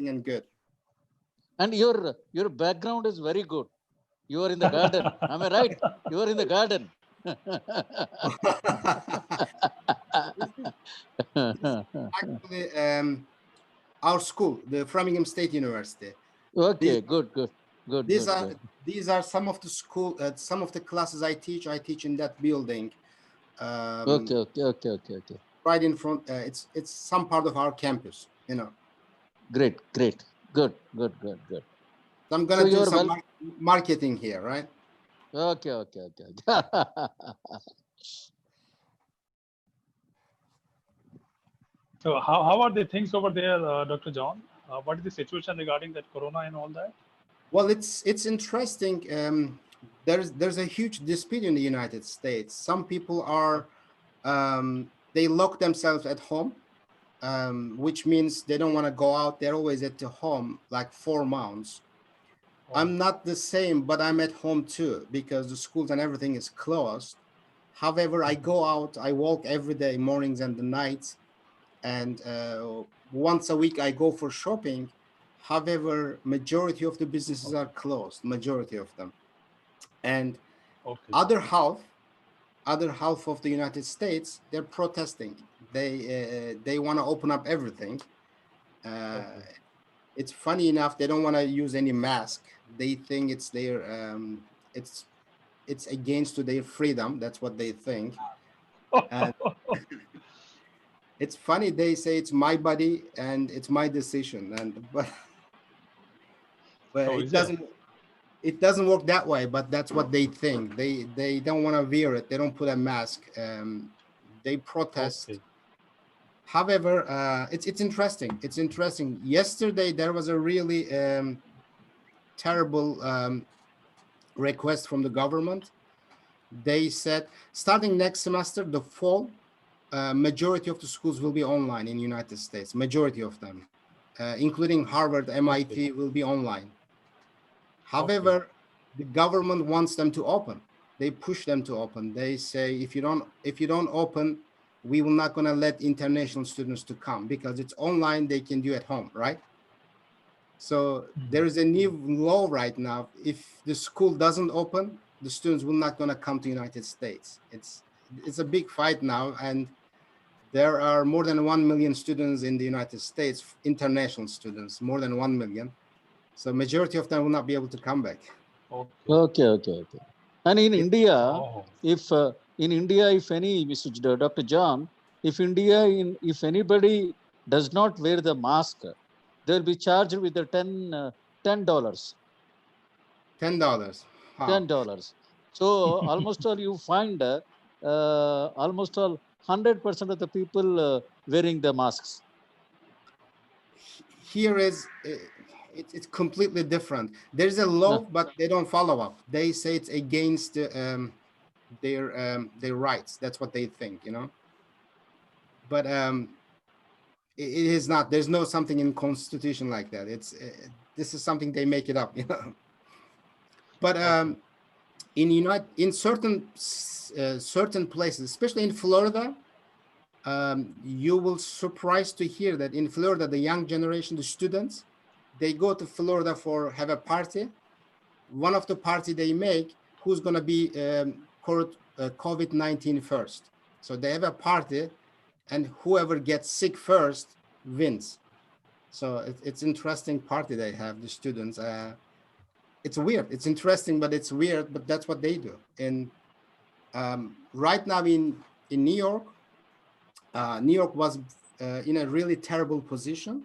interesting and good. And your background is very good. You are in the garden. Am I right? You are in the garden. Actually, our school, the Framingham State University. Okay, These, good. these are these are some of the some of the classes I teach. I teach in that building. Okay. Right in front. It's some part of our campus. Great. Good. So I'm gonna do some marketing here, right? Okay. So how are the things over there, Dr. John? What is the situation regarding that corona and all that? Well, it's interesting. There's a huge dispute in the United States. Some people are they lock themselves at home, which means they don't want to go out. They're always at the home, like 4 months. I'm not the same, but I'm at home too because the schools and everything is closed. However, I go out, I walk every day, mornings and the nights, and once a week I go for shopping. However, majority of the businesses are closed, majority of them. And other half of the United States, they're protesting. They want to open up everything. It's funny enough, they don't want to use any mask. They think it's their it's against to their freedom. That's what they think. And it's funny, they say it's my body and it's my decision, but it doesn't work that way. But that's what they think. They don't want to wear it. They don't put a mask. They protest. However, it's interesting. It's interesting. Yesterday there was a really terrible request from the government. They said starting next semester, the fall, majority of the schools will be online in the United States. Majority of them, including Harvard, MIT, will be online. However, the government wants them to open. They push them to open. They say if you don't open, we will not going to let international students to come because it's online. They can do at home, right? So there is a new law right now. If the school doesn't open, the students will not going to come to United States. It's a big fight now, and there are more than 1 million students in the United States, international students, more than 1 million. So majority of them will not be able to come back. Okay. And in India, if Dr. John, if anybody does not wear the mask, they'll be charged with the $10. $10. $10. So almost all you find almost all 100% of the people wearing the masks. Here is it's completely different. There's a law, but they don't follow up. They say it's against their rights. That's what they think, But it is not. There's no something in Constitution like that. This is something they make it up, But in certain places, especially in Florida, you will surprise to hear that in Florida, the young generation, the students, they go to Florida have a party. One of the party they make, who's going to be COVID-19 first. So they have a party, and whoever gets sick first wins. So it's interesting party they have, the students. It's weird. It's interesting, but it's weird. But that's what they do. And right now in New York, New York was in a really terrible position.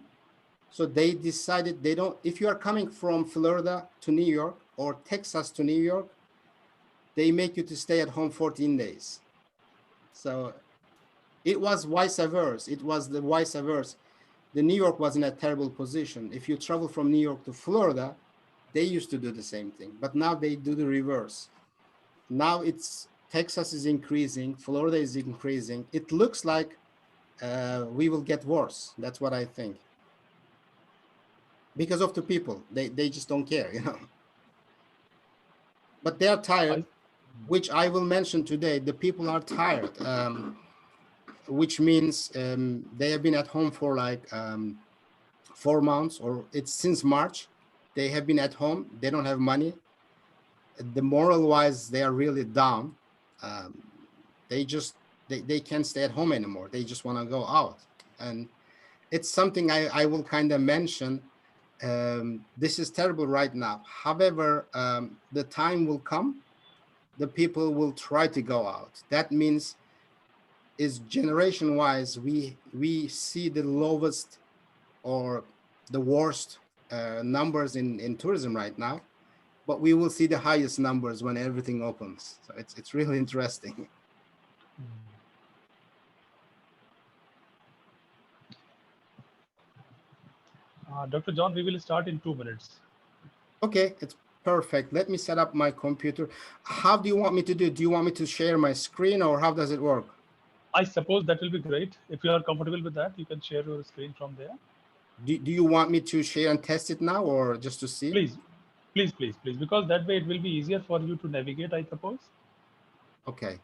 So they decided if you are coming from Florida to New York or Texas to New York, they make you to stay at home 14 days. So it was vice versa. It was the vice versa. The New York was in a terrible position. If you travel from New York to Florida, they used to do the same thing, but now they do the reverse. Now Texas is increasing, Florida is increasing. It looks like we will get worse. That's what I think. Because of the people, they just don't care, But they are tired, which I will mention today. The people are tired, which means they have been at home for like 4 months, or it's since March. They have been at home. They don't have money. The moral wise, they are really down. Um, they can't stay at home anymore. They just want to go out. And it's something I will kind of mention. This is terrible right now. However, the time will come, the people will try to go out. That means is generation wise, we see the lowest or the worst numbers in tourism right now, but we will see the highest numbers when everything opens. So it's really interesting. Dr. John, we will start in 2 minutes. Okay, it's perfect. Let me set up my computer. How do you want me to do? Do you want me to share my screen, or how does it work? I suppose that will be great. If you are comfortable with that, you can share your screen from there. Do you want me to share and test it now, or just to see? Please, please, please, please, because that way it will be easier for you to navigate, I suppose. Okay.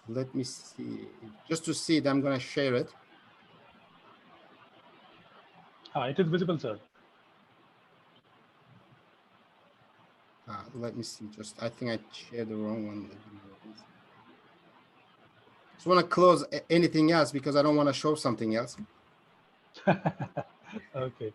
Let me see. Just to see it, I'm going to share it. It is visible, sir. Let me see. I think I shared the wrong one. Just want to close anything else because I don't want to show something else. Okay.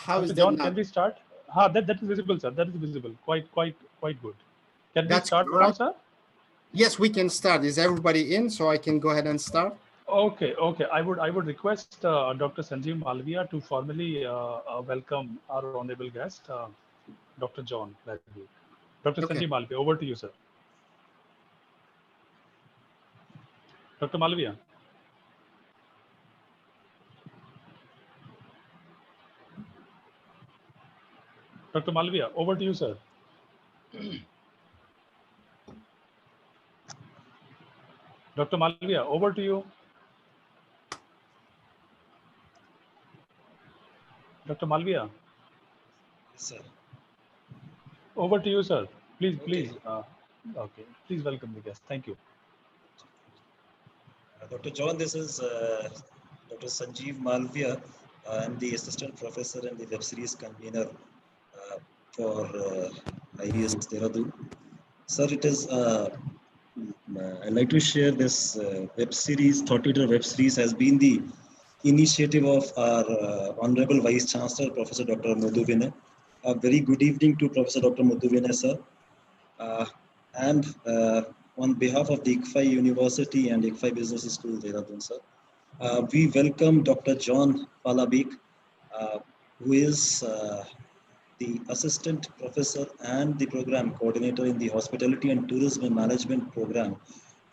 How is Dr. that John, now? can we start? That is visible, sir. That is visible. Quite good. Can we start now, sir? Yes, we can start. Is everybody in, so I can go ahead and start? Okay. I would request Dr. Sanjeev Malviya to formally welcome our honorable guest, Dr. John Bradley. Dr. Okay. Sanjeev Malviya, over to you, sir. Dr. Malviya. Dr. Malviya, over to you, sir. Dr. Malviya, over to you. Dr. Malviya. Yes, sir. Over to you, sir. Please, Okay. please. Okay. Please welcome the guest. Thank you. Dr. John, this is Dr. Sanjeev Malviya. I'm the assistant professor and the web series convener for IES Dehradun. Sir, it is, I'd like to share this web series, thought leader web series has been the initiative of our Honorable Vice Chancellor, Professor Dr. Madhu Vinay. A very good evening to Professor Dr. Madhu Vinay, sir. And on behalf of the ICFI University and ICFI Business School, Dehradun, sir, we welcome Dr. John Palabik, who is the assistant professor and the program coordinator in the Hospitality and Tourism Management program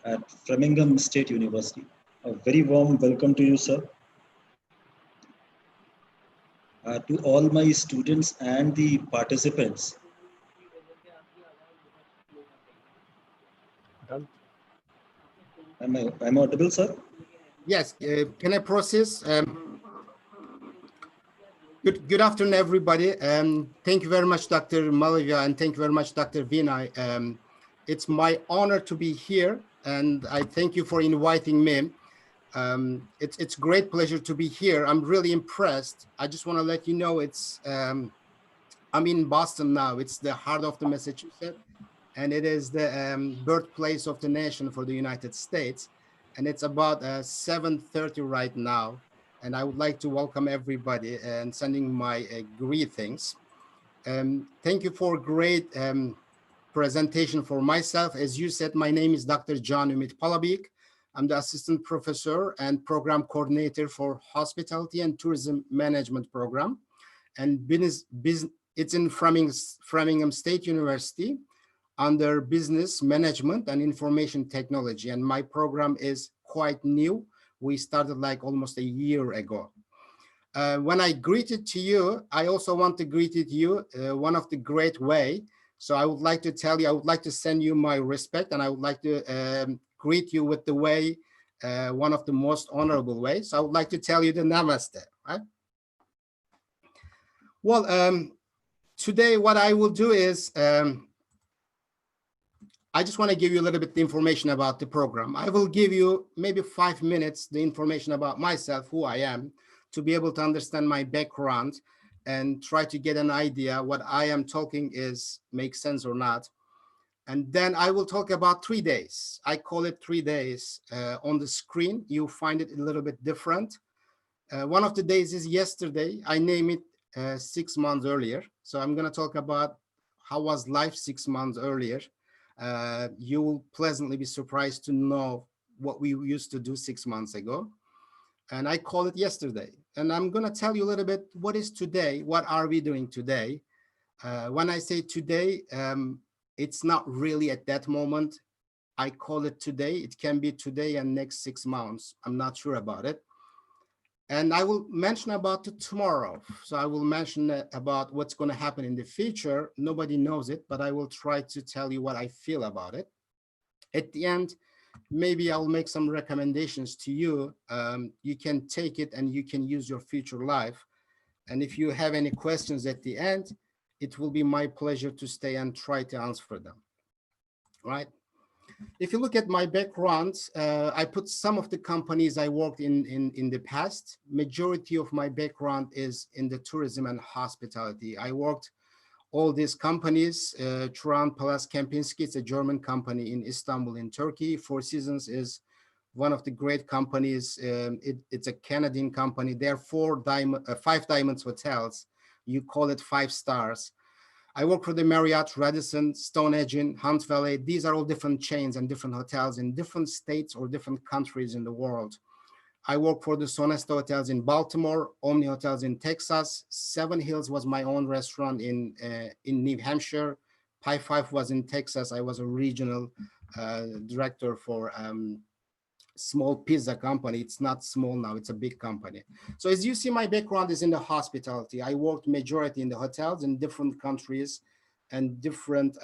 at Framingham State University. A very warm welcome to you, sir. To all my students and the participants. Am I audible, sir? Yes. Can I process? Good afternoon, everybody. Thank you very much, Dr. Malviya, and thank you very much, Dr. Vinay. It's my honor to be here, and I thank you for inviting me. It's great pleasure to be here. I'm really impressed. I just want to let you know I'm in Boston now. It's the heart of the Massachusetts, and it is the birthplace of the nation for the United States. And it's about 7:30 right now. And I would like to welcome everybody and sending my greetings. Thank you for great presentation for myself. As you said, my name is Dr. John Umit Palabik. I'm the assistant professor and program coordinator for Hospitality and Tourism Management program. And it's in Framingham State University under Business Management and Information Technology. And my program is quite new. We started like almost a year ago. When I greeted to you, I also want to greet you one of the great way. So I would like to tell you, I would like to send you my respect, and I would like to greet you with the way, one of the most honorable ways. So I would like to tell you the namaste, right? Well, today what I will do is, I just want to give you a little bit of information about the program. I will give you maybe 5 minutes, the information about myself, who I am, to be able to understand my background and try to get an idea what I am talking is makes sense or not. And then I will talk about 3 days. I call it 3 days. On the screen, you find it a little bit different. One of the days is yesterday. I name it 6 months earlier. So I'm going to talk about how was life 6 months earlier. You will pleasantly be surprised to know what we used to do 6 months ago. And I call it yesterday. And I'm going to tell you a little bit what is today, what are we doing today. When I say today, it's not really at that moment. I call it today. It can be today and next 6 months. I'm not sure about it. And I will mention about it tomorrow. So I will mention about what's going to happen in the future. Nobody knows it, but I will try to tell you what I feel about it. At the end, maybe I'll make some recommendations to you. You can take it and you can use your future life. And if you have any questions at the end, it will be my pleasure to stay and try to answer them, right? If you look at my background, I put some of the companies I worked in the past. Majority of my background is in the tourism and hospitality. I worked all these companies. Turan Palace Kempinski, it's a German company in Istanbul in Turkey. Four Seasons is one of the great companies. It's a Canadian company. There are 5 diamonds hotels. You call it 5 stars. I work for the Marriott, Radisson, Stonehenge, Hunt Valley. These are all different chains and different hotels in different states or different countries in the world. I work for the Sonesta hotels in Baltimore, Omni hotels in Texas. Seven Hills was my own restaurant in New Hampshire. Pie 5 was in Texas. I was a regional director for small pizza company. It's not small now, it's a big company. So as you see, my background is in the hospitality. I worked majority in the hotels in different countries and different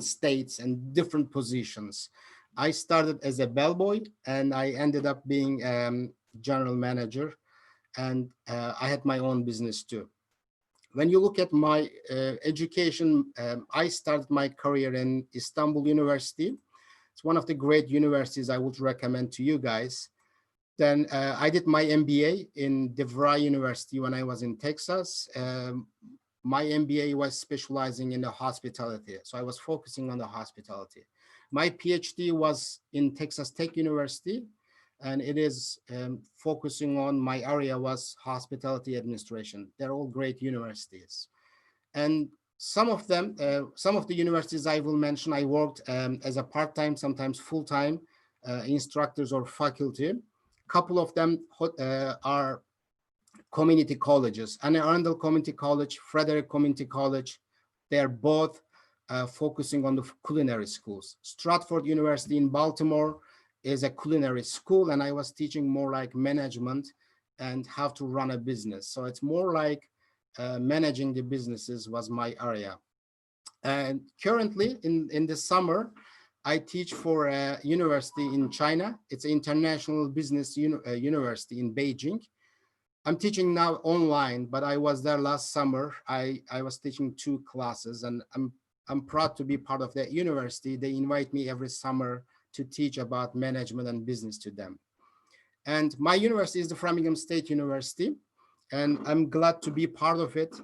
states and different positions. I started as a bellboy and I ended up being general manager, and I had my own business too. When you look at my education, I started my career in Istanbul University. It's one of the great universities I would recommend to you guys. Then I did my MBA in DeVry University when I was in Texas. My MBA was specializing in the hospitality. So I was focusing on the hospitality. My PhD was in Texas Tech University, and it is focusing on, my area was hospitality administration. They're all great universities. And some of them, some of the universities I will mention, I worked as a part-time, sometimes full-time instructors or faculty. A couple of them are community colleges. Anne Arundel Community College, Frederick Community College, they're both focusing on the culinary schools. Stratford University in Baltimore is a culinary school, and I was teaching more like management and how to run a business. So it's more like managing the businesses was my area. And currently in the summer, I teach for a university in China. It's an international business university in Beijing. I'm teaching now online, but I was there last summer. I was teaching 2 classes, and I'm proud to be part of that university. They invite me every summer to teach about management and business to them. And my university is the Framingham State University, and I'm glad to be part of it.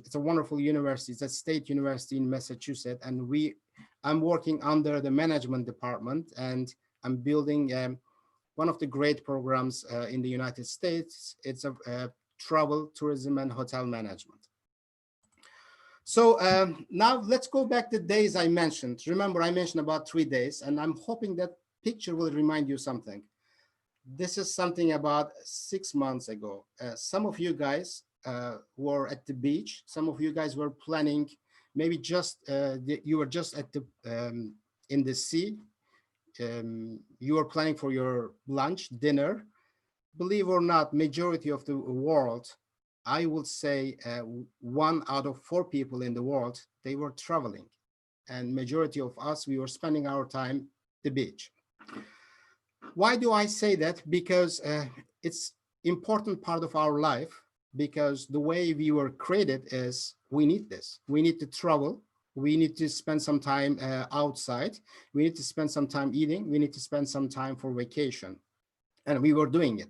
It's a wonderful university. It's a state university in Massachusetts, and I'm working under the management department, and I'm building one of the great programs in the United States. It's a travel, tourism, and hotel management. So now let's go back to the days I mentioned. Remember, I mentioned about 3 days, and I'm hoping that picture will remind you something. This is something about 6 months ago. Some of you guys were at the beach. Some of you guys were planning, maybe just you were just at the in the sea. you are planning for your lunch, dinner. Believe or not, majority of the world, I would say 1 out of 4 people in the world, they were traveling. And majority of us, we were spending our time the beach. Why do I say that? Because it's important part of our life, because the way we were created is we need this. We need to travel. We need to spend some time outside. We need to spend some time eating. We need to spend some time for vacation. And we were doing it.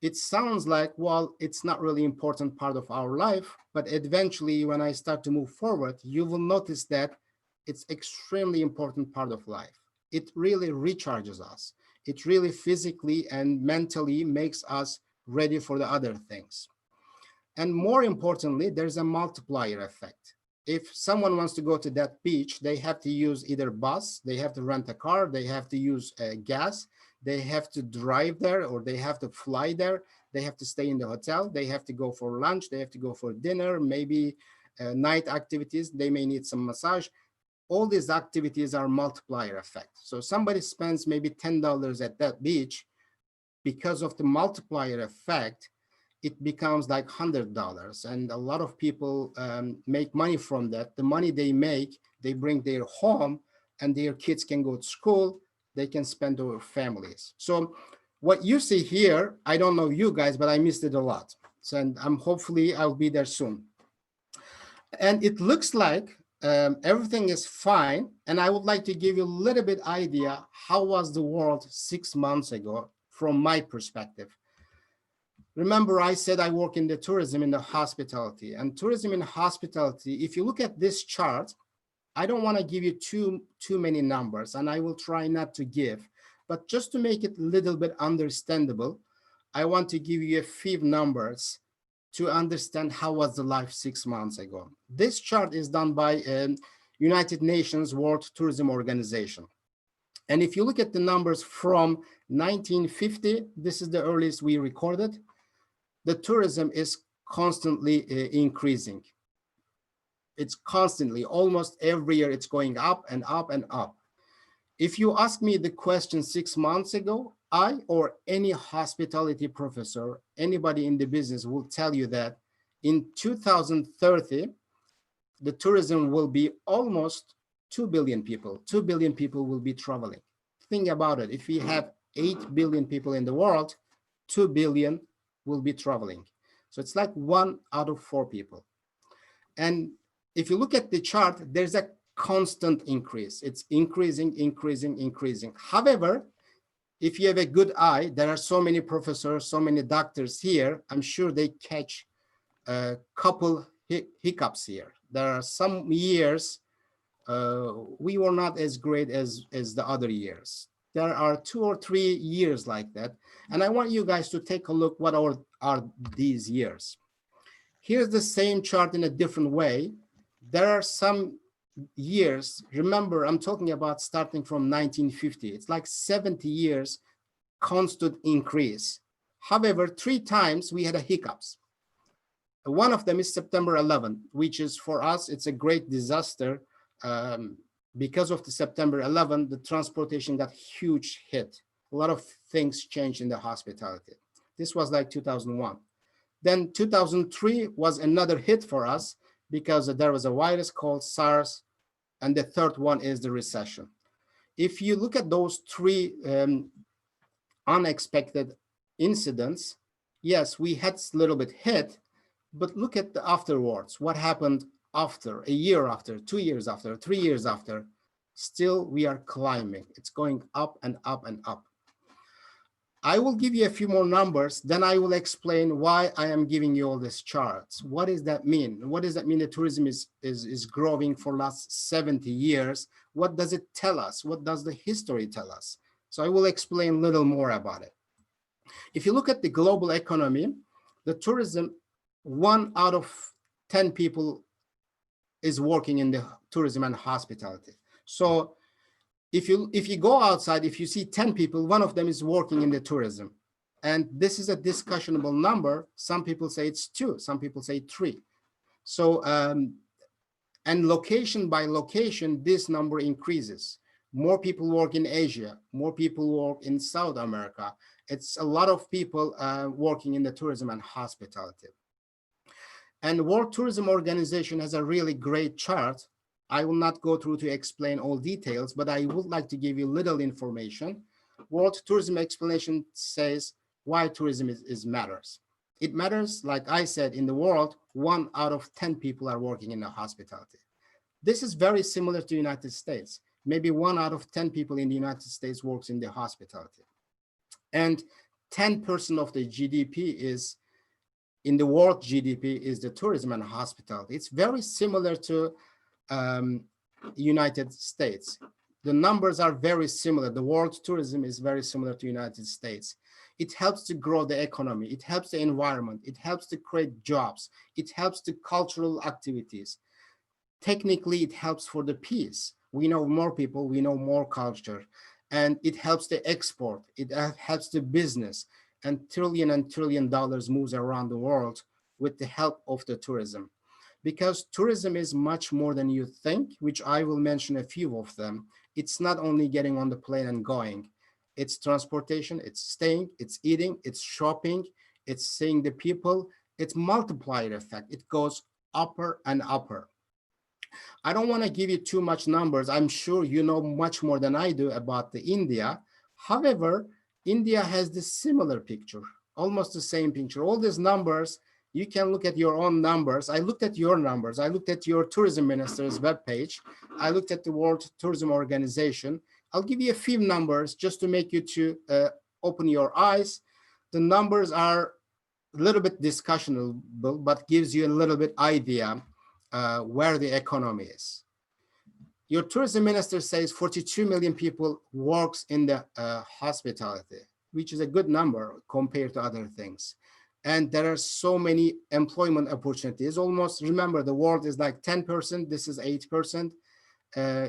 It sounds like, well, it's not really important part of our life, but eventually when I start to move forward, you will notice that it's extremely important part of life. It really recharges us. It really physically and mentally makes us ready for the other things. And more importantly, there's a multiplier effect. If someone wants to go to that beach, they have to use either bus, they have to rent a car, they have to use gas, they have to drive there, or they have to fly there, they have to stay in the hotel, they have to go for lunch, they have to go for dinner, maybe night activities, they may need some massage. All these activities are multiplier effect. So somebody spends maybe $10 at that beach. Because of the multiplier effect, it becomes like $100. And a lot of people make money from that. The money they make, they bring their home, and their kids can go to school, they can spend with families. So what you see here, I don't know you guys, but I missed it a lot. So, and hopefully I'll be there soon. And it looks like everything is fine. And I would like to give you a little bit idea, how was the world 6 months ago from my perspective. Remember, I said I work in the tourism, in the hospitality, and tourism and hospitality. If you look at this chart, I don't want to give you too many numbers, and I will try not to give, but just to make it a little bit understandable, I want to give you a few numbers to understand how was the life 6 months ago. This chart is done by United Nations World Tourism Organization. And if you look at the numbers from 1950, this is the earliest we recorded, the tourism is constantly increasing. It's constantly, almost every year, it's going up and up and up. If you ask me the question 6 months ago, I or any hospitality professor, anybody in the business will tell you that in 2030, the tourism will be almost 2 billion people. 2 billion people will be traveling. Think about it. If we have 8 billion people in the world, 2 billion will be traveling. So it's like 1 out of 4 people. And if you look at the chart, there's a constant increase. It's increasing, increasing, increasing. However, if you have a good eye, there are so many professors, so many doctors here, I'm sure they catch a couple hiccups here. There are some years we were not as great as the other years. There are 2 or 3 years like that. And I want you guys to take a look, what are these years. Here's the same chart in a different way. There are some years, remember, I'm talking about starting from 1950. It's like 70 years, constant increase. However, 3 times we had a hiccups. One of them is September 11, which is for us, it's a great disaster. Because of the September 11, the transportation got huge hit. A lot of things changed in the hospitality. This was like 2001. Then 2003 was another hit for us because there was a virus called SARS. And the third one is the recession. If you look at those 3 unexpected incidents, yes, we had a little bit hit, but look at the afterwards. What happened after, a year after, 2 years after, 3 years after? Still, we are climbing. It's going up and up and up. I will give you a few more numbers, then I will explain why I am giving you all these charts. What does that mean? What does that mean that tourism is growing for last 70 years? What does it tell us? What does the history tell us? So I will explain a little more about it. If you look at the global economy, the tourism, 1 out of 10 people is working in the tourism and hospitality. So if you go outside, if you see 10 people, 1 of them is working in the tourism. And this is a discussionable number. Some people say it's 2, some people say 3. So, and location by location, this number increases. more people work in Asia, more people work in South America. It's a lot of people working in the tourism and hospitality. And World Tourism Organization has a really great chart. I will not go through to explain all details, but I would like to give you little information. World Tourism Explanation says why tourism matters. It matters, like I said, in the world, 1 out of 10 people are working in the hospitality. This is very similar to the United States. Maybe 1 out of 10 people in the United States works in the hospitality. And 10% of the GDP is, in the world GDP, is the tourism and hospitality. It's very similar to United States. The numbers are very similar. The world tourism is very similar to United States. It helps to grow the economy. It helps the environment. It helps to create jobs. It helps to cultural activities. Technically, it helps for the peace. We know more people, we know more culture, and it helps the export. It helps the business, and trillion dollars moves around the world with the help of the tourism. Because tourism is much more than you think, which I will mention a few of them. It's not only getting on the plane and going. It's transportation, it's staying, it's eating, it's shopping, it's seeing the people, it's multiplier effect. It goes upper and upper. I don't want to give you too much numbers. I'm sure you know much more than I do about the India. However, India has this similar picture, almost the same picture. All these numbers, you can look at your own numbers. I looked at your numbers. I looked at your tourism minister's webpage. I looked at the World Tourism Organization. I'll give you a few numbers just to make you to open your eyes. The numbers are a little bit discussionable, but gives you a little bit idea where the economy is. Your tourism minister says 42 million people works in the hospitality, which is a good number compared to other things. And there are so many employment opportunities. Almost, remember, the world is like 10%, this is 8%.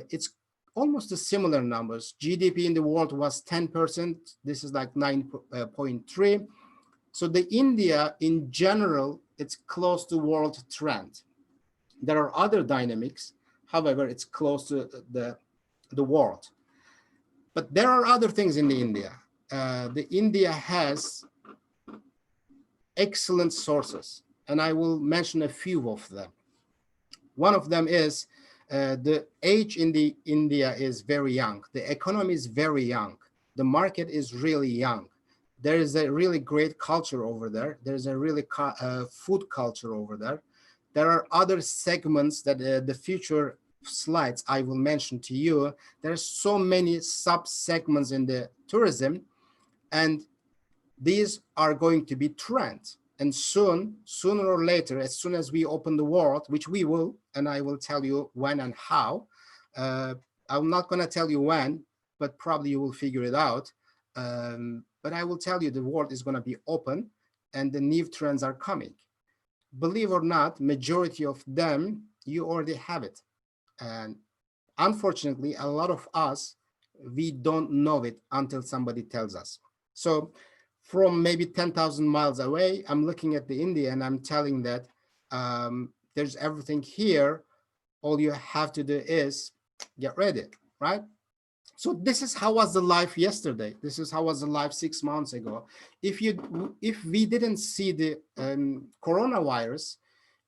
It's almost the similar numbers. GDP in the world was 10%, this is like 9.3. So the India in general, it's close to world trend. There are other dynamics, however, it's close to the world. But there are other things in the India. The India has excellent sources, and I will mention a few of them. One of them is the age in the India is very young. The economy is very young. The market is really young. There is a really great culture over there. There's a really food culture over there. There are other segments that the future slides I will mention to you. There are so many sub-segments in the tourism, and these are going to be trends. And soon, sooner or later, as soon as we open the world, which we will, and I will tell you when and how. I'm not going to tell you when, but probably you will figure it out. But I will tell you the world is going to be open and the new trends are coming. Believe or not, majority of them, you already have it. And unfortunately, a lot of us, we don't know it until somebody tells us. So from maybe 10,000 miles away, I'm looking at the India and I'm telling that there's everything here. All you have to do is get ready, right? So this is how was the life yesterday. This is how was the life 6 months ago. If we didn't see the coronavirus,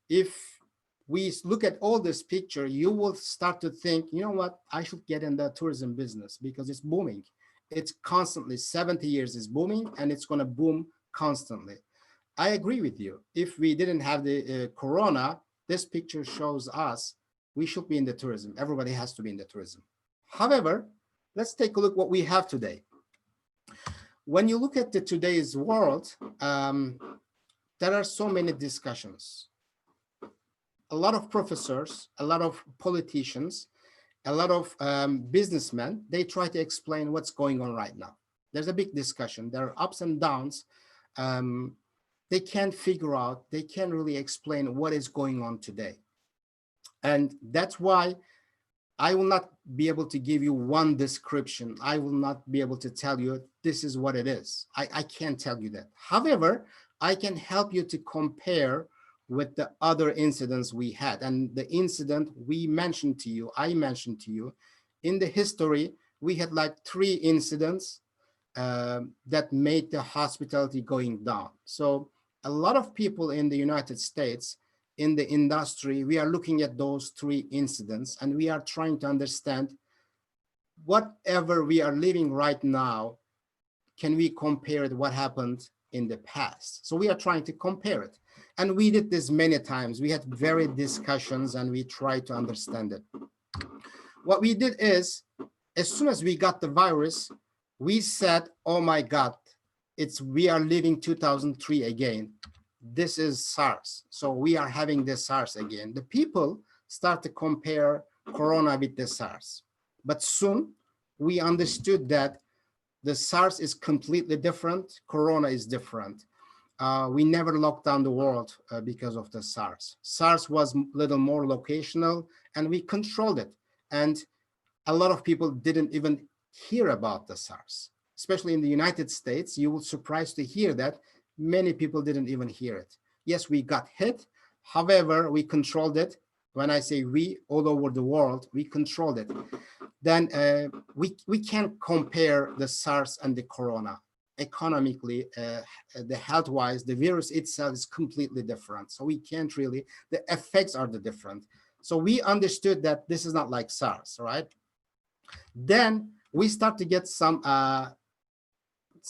if we look at all this picture, you will start to think, you know what, I should get in the tourism business because it's booming. It's constantly 70 years is booming and it's going to boom constantly. I agree with you. If we didn't have the corona, this picture shows us we should be in the tourism. Everybody has to be in the tourism. However, let's take a look what we have today. When you look at today's world, there are so many discussions. A lot of professors, a lot of politicians, a lot of businessmen, they try to explain what's going on right now. There's a big discussion. There are ups and downs. They can't figure out, they can't really explain what is going on today. And that's why I will not be able to give you one description. I will not be able to tell you this is what it is. I can't tell you that. However, I can help you to compare with the other incidents we had. And the incident we mentioned to you, I mentioned to you, in the history, we had like 3 incidents that made the hospitality going down. So a lot of people in the United States, in the industry, we are looking at those 3 incidents, and we are trying to understand whatever we are living right now, can we compare it what happened in the past? So we are trying to compare it. And we did this many times. We had varied discussions and we tried to understand it. What we did is, as soon as we got the virus, we said, oh my God, we are living 2003 again. This is SARS. So we are having the SARS again. The people start to compare Corona with the SARS. But soon we understood that the SARS is completely different. Corona is different. We never locked down the world because of the SARS. SARS was a little more locational and we controlled it. And a lot of people didn't even hear about the SARS, especially in the United States. You will be surprised to hear that many people didn't even hear it. Yes, we got hit. However, we controlled it. When I say we, all over the world, we controlled it. Then we can't compare the SARS and the Corona. Economically, the health-wise, the virus itself is completely different. So we can't really, the effects are the different. So we understood that this is not like SARS, right? Then we start to get some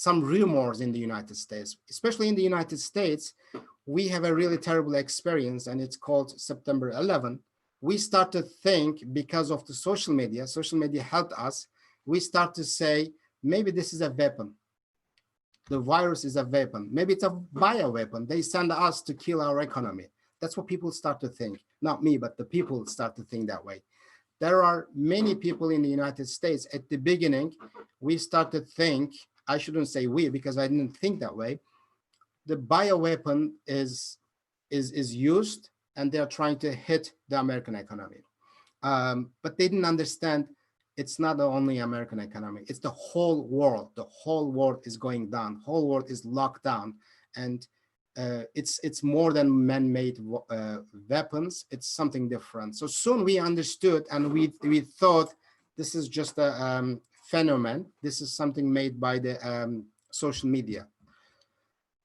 rumors in the United States, especially in the United States. We have a really terrible experience, and it's called September 11. We start to think, because of the social media helped us. We start to say, maybe this is a weapon. The virus is a weapon. Maybe it's a bioweapon. They send us to kill our economy. That's what people start to think. Not me, but the people start to think that way. There are many people in the United States. At the beginning, we start to think, I shouldn't say we, because I didn't think that way. The bioweapon is used, and they're trying to hit the American economy. But they didn't understand it's not the only American economy, it's the whole world. The whole world is going down, whole world is locked down. And it's more than man-made weapons, it's something different. So soon we understood, and we thought this is just a phenomenon. This is something made by the social media.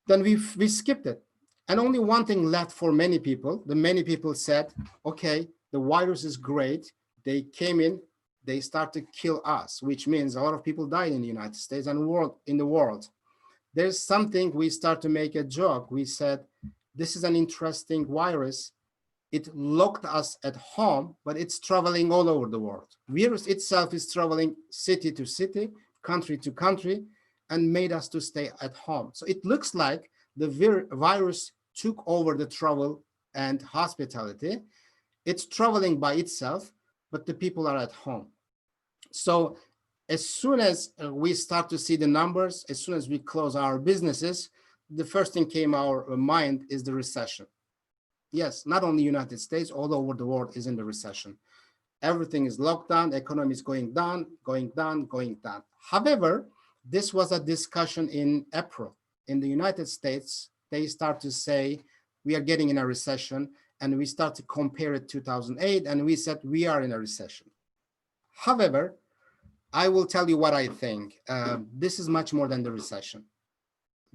Then we skipped it. And only one thing left for many people. The many people said, okay, the virus is great. They came in, they start to kill us, which means a lot of people died in the United States and in the world. There's something, we start to make a joke. We said, this is an interesting virus. It locked us at home, but it's traveling all over the world. Virus itself is traveling city to city, country to country, and made us to stay at home. So it looks like the virus took over the travel and hospitality. It's traveling by itself, but the people are at home. So as soon as we start to see the numbers, as soon as we close our businesses, the first thing came our mind is the recession. Yes, not only United States, all over the world is in the recession. Everything is locked down, the economy is going down, going down, going down. However, this was a discussion in April. In the United States, they start to say, we are getting in a recession, and we start to compare it to 2008, and we said, we are in a recession. However, I will tell you what I think. This is much more than the recession.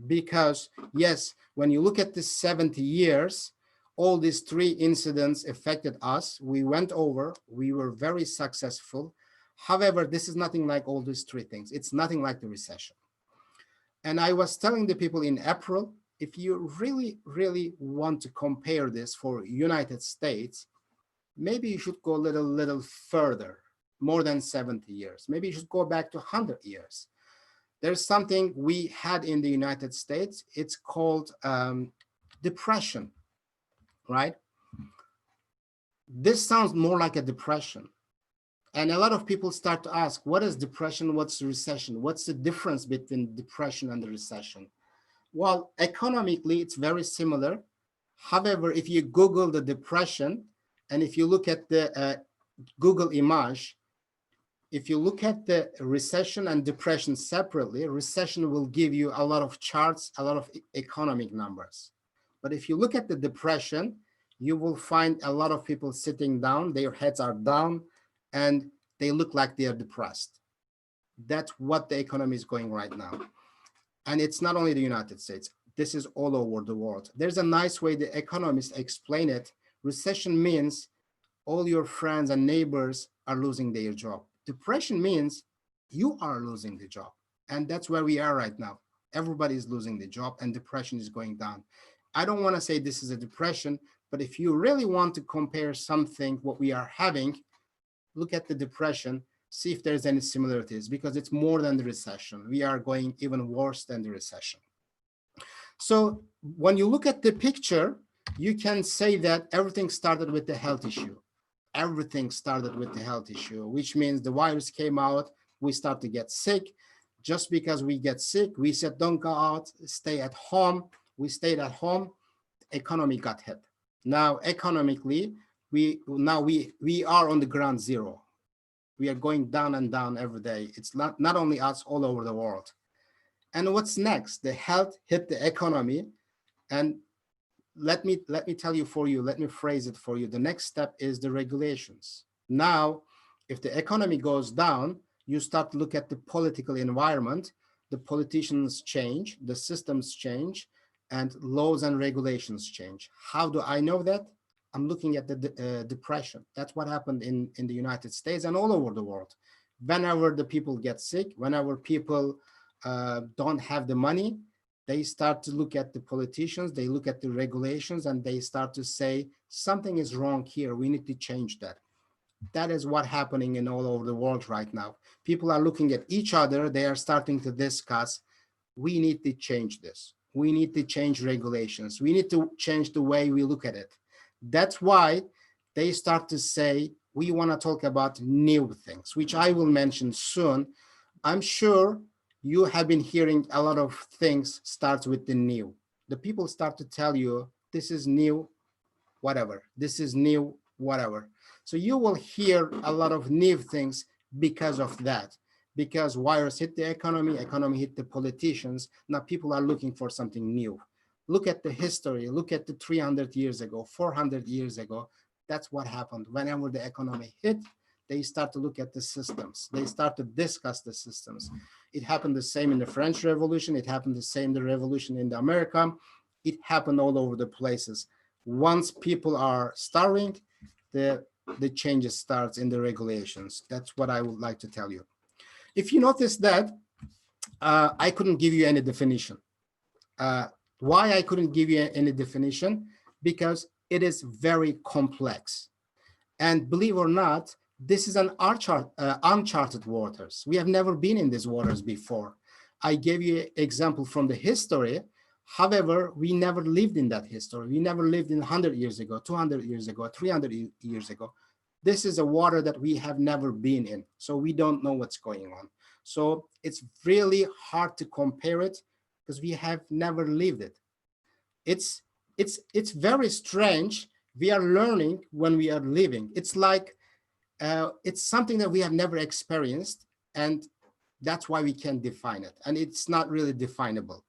Because yes, when you look at the 70 years, all these 3 incidents affected us. We went over, we were very successful. However, this is nothing like all these 3 things. It's nothing like the recession. And I was telling the people in April, if you really, really want to compare this for United States, maybe you should go a little further, more than 70 years. Maybe you should go back to 100 years. There's something we had in the United States. It's called depression, right? This sounds more like a depression. And a lot of people start to ask, what is depression? What's recession? What's the difference between depression and the recession? Well, economically, it's very similar. However, if you Google the depression, and if you look at the Google image, if you look at the recession and depression separately, recession will give you a lot of charts, a lot of economic numbers. But if you look at the depression, you will find a lot of people sitting down, their heads are down, and they look like they are depressed. That's what the economy is going right now. And it's not only the United States. This is all over the world. There's a nice way the economists explain it. Recession means all your friends and neighbors are losing their job. Depression means you are losing the job. And that's where we are right now. Everybody is losing the job and depression is going down. I don't want to say this is a depression, but if you really want to compare something, what we are having, look at the depression, see if there's any similarities, because it's more than the recession. We are going even worse than the recession. So when you look at the picture, you can say that everything started with the health issue. Everything started with the health issue, which means the virus came out, we start to get sick. Just because we get sick, we said, don't go out, stay at home. We stayed at home, economy got hit. Now, economically, we are on the ground zero. We are going down and down every day. It's not only us, all over the world. And what's next? The health hit the economy. And let me tell you for you, let me phrase it for you. The next step is the regulations. Now, if the economy goes down, you start to look at the political environment. The politicians change, the systems change, and laws and regulations change. How do I know that? I'm looking at the depression. That's what happened in the United States and all over the world. Whenever the people get sick, whenever people don't have the money, they start to look at the politicians, they look at the regulations, and they start to say, something is wrong here, we need to change that. That is what's happening in all over the world right now. People are looking at each other, they are starting to discuss, we need to change this. We need to change regulations. We need to change the way we look at it. That's why they start to say, we want to talk about new things, which I will mention soon. I'm sure you have been hearing a lot of things starts with the new. The people start to tell you, this is new, whatever. This is new, whatever. So you will hear a lot of new things because of that. Because virus hit the economy hit the politicians. Now people are looking for something new. Look at the history, look at the 300 years ago, 400 years ago. That's what happened. Whenever the economy hit, they start to look at the systems. They start to discuss the systems. It happened the same in the French Revolution. It happened the same in the revolution in America. It happened all over the places. Once people are starving, the changes starts in the regulations. That's what I would like to tell you. If you notice that, I couldn't give you any definition. Why I couldn't give you any definition? Because it is very complex. And believe it or not, this is an uncharted waters. We have never been in these waters before. I gave you an example from the history. However, we never lived in that history. We never lived in 100 years ago, 200 years ago, 300 years ago. This is a water that we have never been in. So we don't know what's going on. So it's really hard to compare it because we have never lived it. It's very strange. We are learning when we are living. It's like, it's something that we have never experienced, and that's why we can't define it. And it's not really definable.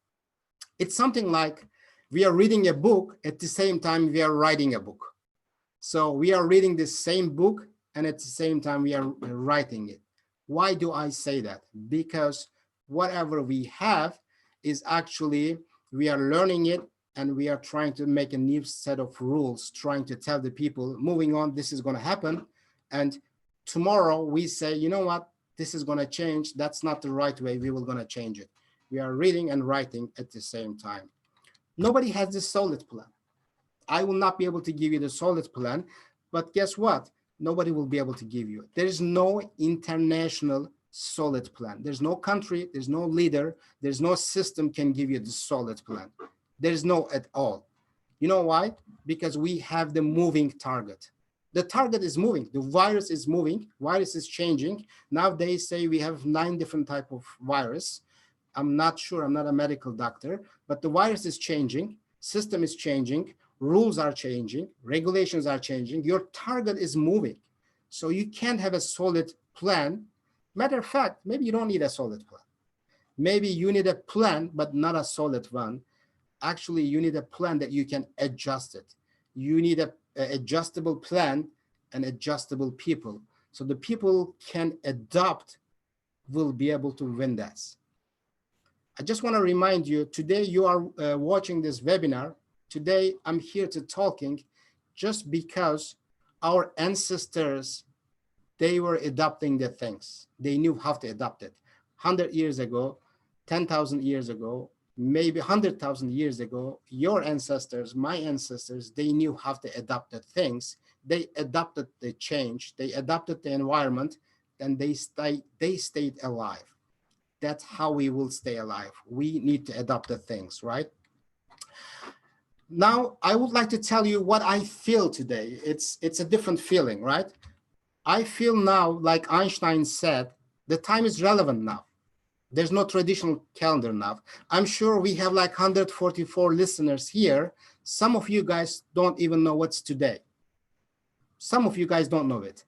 It's something like we are reading a book at the same time we are writing a book. So we are reading the same book and at the same time we are writing it. Why do I say that? Because whatever we have is actually, we are learning it and we are trying to make a new set of rules, trying to tell the people, moving on, this is going to happen. And tomorrow we say, you know what, this is going to change. That's not the right way. We will going to change it. We are reading and writing at the same time. Nobody has this solid plan. I will not be able to give you the solid plan, but guess what? Nobody will be able to give you. There is no international solid plan. There's no country, there's no leader, there's no system can give you the solid plan. There's no at all. You know why? Because we have the moving target. The target is moving. The virus is moving. Virus is changing. Now they say we have 9 different types of virus. I'm not sure. I'm not a medical doctor, but the virus is changing. System is changing. Rules are changing. Regulations are changing. Your target is moving. So you can't have a solid plan. Matter of fact, maybe you don't need a solid plan. Maybe you need a plan, but not a solid one. Actually, you need a plan that you can adjust it. You need a adjustable plan and adjustable people. So the people can adopt will be able to win this. I just want to remind you, today you are watching this webinar. Today I'm here to talking just because our ancestors, they were adopting the things. They knew how to adopt it. 100 years ago, 10,000 years ago, maybe 100,000 years ago, your ancestors, my ancestors, they knew how to adapt the things. They adapted the change, they adapted the environment, and they stayed alive. That's how we will stay alive. We need to adapt the things, right? Now, I would like to tell you what I feel today. It's a different feeling, right? I feel now, like Einstein said, the time is relevant now. There's no traditional calendar now. I'm sure we have like 144 listeners here. Some of you guys don't even know what's today. Some of you guys don't know it.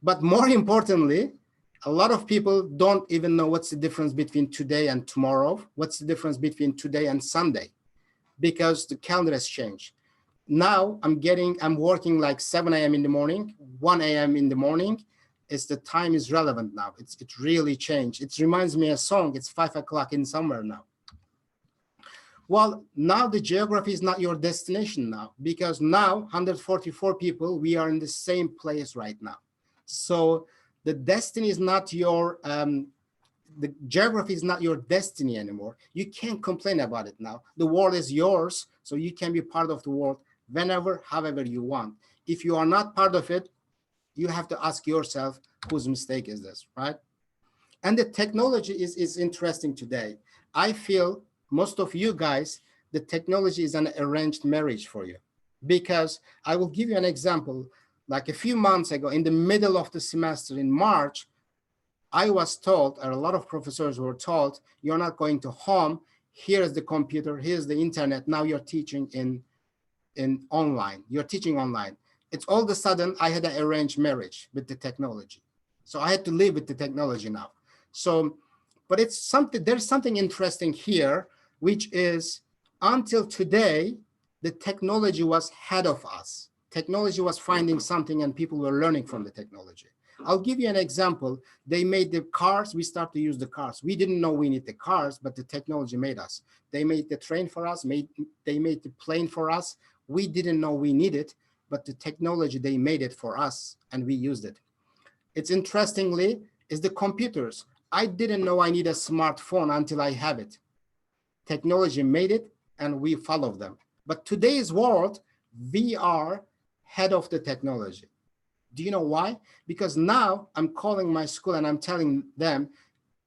But more importantly, a lot of people don't even know what's the difference between today and tomorrow. What's the difference between today and Sunday? Because the calendar has changed. Now I'm working like 7 a.m. in the morning, 1 a.m. in the morning. The time is relevant now. It really changed. It reminds me of a song. It's 5 o'clock in somewhere now. Well, now the geography is not your destination now, because now 144 people, we are in the same place right now. So the destiny is not your, the geography is not your destiny anymore. You can't complain about it now. The world is yours, so you can be part of the world whenever, however you want. If you are not part of it, you have to ask yourself, whose mistake is this, right? And the technology is interesting today. I feel most of you guys, the technology is an arranged marriage for you. Because I will give you an example. Like a few months ago, in the middle of the semester in March, I was told, or a lot of professors were told, you're not going to home, here's the computer, here's the internet, now you're teaching in online, you're teaching online. It's all of a sudden, I had an arranged marriage with the technology. So I had to live with the technology now. So, but it's something, there's something interesting here, which is until today, the technology was ahead of us. Technology was finding something and people were learning from the technology. I'll give you an example. They made the cars, we start to use the cars. We didn't know we need the cars, but the technology made us. They made the train for us, they made the plane for us. We didn't know we need it, but the technology, they made it for us and we used it. It's interestingly, is the computers. I didn't know I need a smartphone until I have it. Technology made it and we follow them. But today's world, we are head of the technology. Do you know why? Because now I'm calling my school and I'm telling them,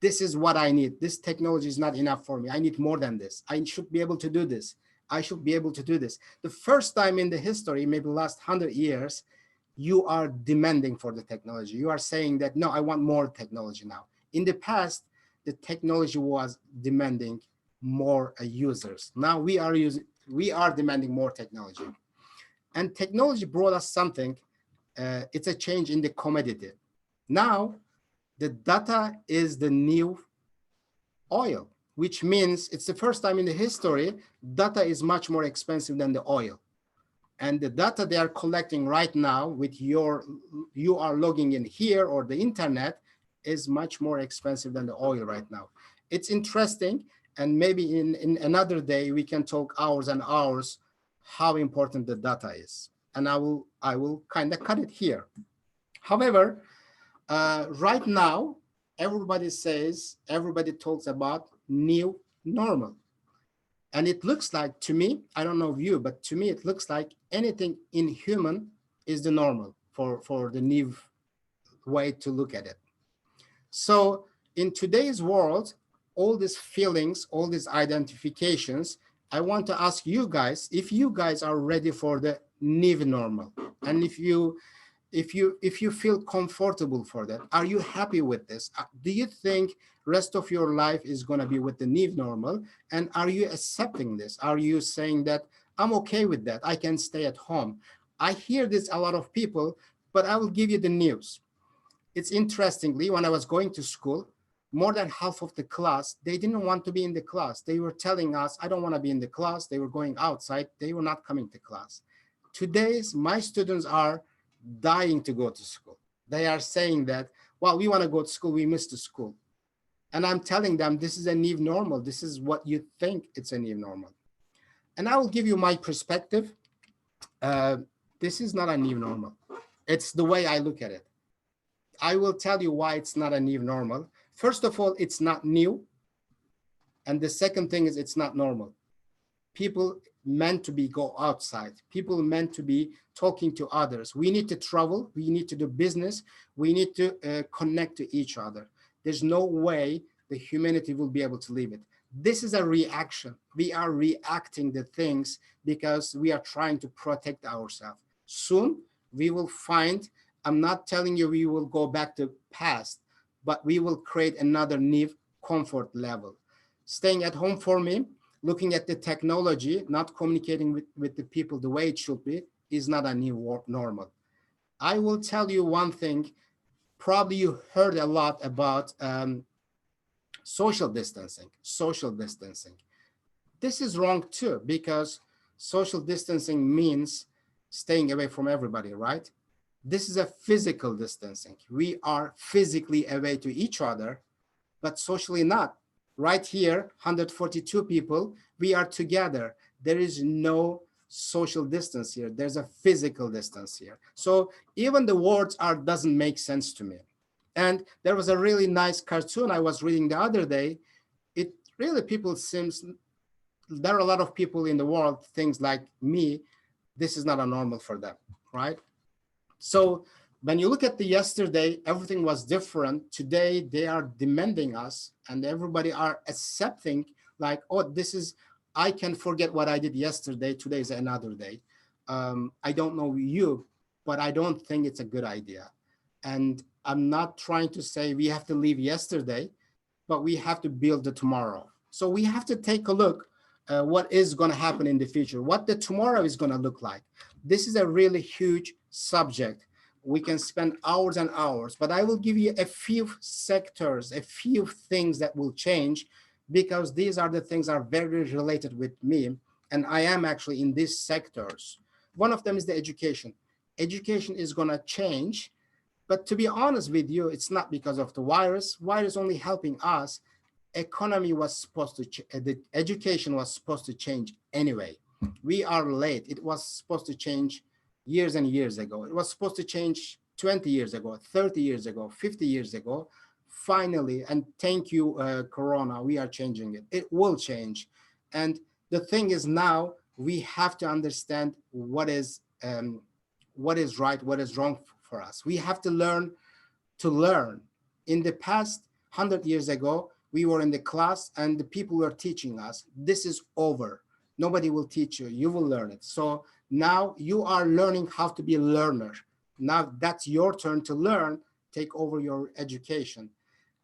this is what I need. This technology is not enough for me. I need more than this. I should be able to do this. I should be able to do this. The first time in the history, maybe the last 100 years, you are demanding for the technology. You are saying that, no, I want more technology now. In the past, the technology was demanding more users. Now we are demanding more technology. And technology brought us something. It's a change in the commodity. Now, the data is the new oil, which means it's the first time in the history, data is much more expensive than the oil. And the data they are collecting right now with you are logging in here or the internet is much more expensive than the oil right now. It's interesting. And maybe in another day, we can talk hours and hours how important the data is. And I will kind of cut it here. However, right now, everybody talks about new normal. And it looks like, to me, I don't know you, but to me, it looks like anything inhuman is the normal for the new way to look at it. So in today's world, all these feelings, all these identifications, I want to ask you guys, if you guys are ready for the new normal, and if you feel comfortable for that, are you happy with this? Do you think rest of your life is going to be with the new normal? And are you accepting this? Are you saying that I'm okay with that, I can stay at home? I hear this a lot of people, but I will give you the news. It's interestingly, when I was going to school, more than half of the class, they didn't want to be in the class. They were telling us, I don't want to be in the class. They were going outside. They were not coming to class. Today's, my students are dying to go to school. They are saying that, well, we want to go to school. We miss the school. And I'm telling them, this is a new normal. This is what you think it's a new normal. And I will give you my perspective. This is not a new normal. It's the way I look at it. I will tell you why it's not a new normal. First of all, it's not new. And the second thing is it's not normal. People meant to be go outside. People meant to be talking to others. We need to travel. We need to do business. We need to connect to each other. There's no way the humanity will be able to leave it. This is a reaction. We are reacting to things because we are trying to protect ourselves. Soon we will find, I'm not telling you we will go back to past, but we will create another new comfort level. Staying at home for me, looking at the technology, not communicating with the people the way it should be, is not a new normal. I will tell you one thing. Probably you heard a lot about social distancing. This is wrong too, because social distancing means staying away from everybody, right? This is a physical distancing. We are physically away to each other, but socially not. Right here, 142 people, we are together. There is no social distance here. There's a physical distance here. So even the words doesn't make sense to me. And there was a really nice cartoon I was reading the other day. It really, people seems, there are a lot of people in the world, things like me, this is not a normal for them, right? So when you look at the yesterday, everything was different. Today, they are demanding us and everybody are accepting like, oh, this is, I can forget what I did yesterday. Today is another day. I don't know you, but I don't think it's a good idea. And I'm not trying to say we have to leave yesterday, but we have to build the tomorrow. So we have to take a look what is going to happen in the future, what the tomorrow is going to look like. This is a really huge subject. We can spend hours and hours, but I will give you a few sectors, a few things that will change, because these are the things that are very related with me. And I am actually in these sectors. One of them is the education. Education is going to change. But to be honest with you, it's not because of the virus. Virus only helping us. Economy was supposed to, the education was supposed to change anyway. We are late. It was supposed to change years and years ago. It was supposed to change 20 years ago, 30 years ago, 50 years ago. Finally, and thank you, Corona, we are changing it. It will change. And the thing is now, we have to understand what is right, what is wrong for us. We have to learn to learn. In the past, 100 years ago, we were in the class and the people were teaching us. This is over. Nobody will teach you. You will learn it. So now you are learning how to be a learner. Now that's your turn to learn. Take over your education.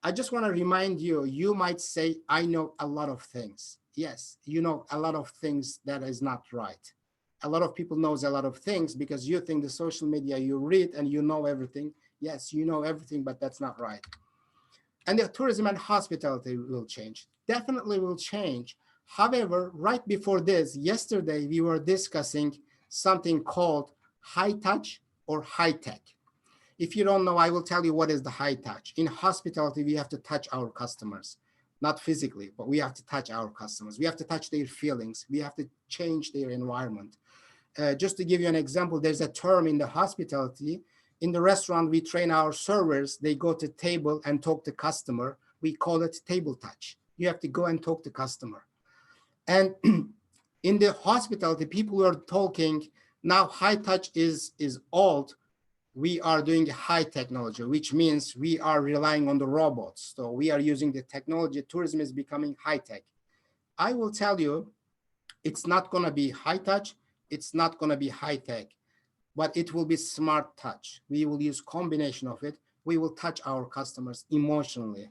I just want to remind you, you might say, I know a lot of things. Yes, you know a lot of things that is not right. A lot of people knows a lot of things because you think the social media, you read and you know everything. Yes, you know everything, but that's not right. And the tourism and hospitality will change. Definitely will change. However, right before this, yesterday, we were discussing something called high touch or high tech. If you don't know, I will tell you what is the high touch. In hospitality, we have to touch our customers, not physically, but we have to touch our customers. We have to touch their feelings. We have to change their environment. Just to give you an example, there's a term in the hospitality. In the restaurant, we train our servers. They go to table and talk to customer. We call it table touch. You have to go and talk to customer. And in the hospitality, people are talking now. High touch is old. We are doing high technology, which means we are relying on the robots. So we are using the technology. Tourism is becoming high tech. I will tell you, it's not going to be high touch. It's not going to be high tech, but it will be smart touch. We will use combination of it. We will touch our customers emotionally.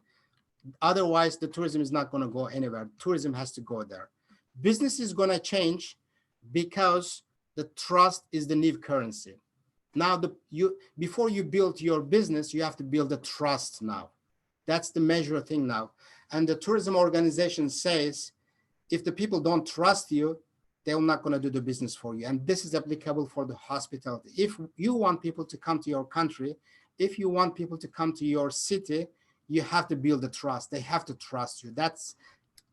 Otherwise, the tourism is not going to go anywhere. Tourism has to go there. Business is going to change because the trust is the new currency. Now, before you build your business, you have to build a trust now. That's the measure thing now. And the tourism organization says, if the people don't trust you, they're not going to do the business for you. And this is applicable for the hospitality. If you want people to come to your country, if you want people to come to your city, you have to build the trust. They have to trust you. That's,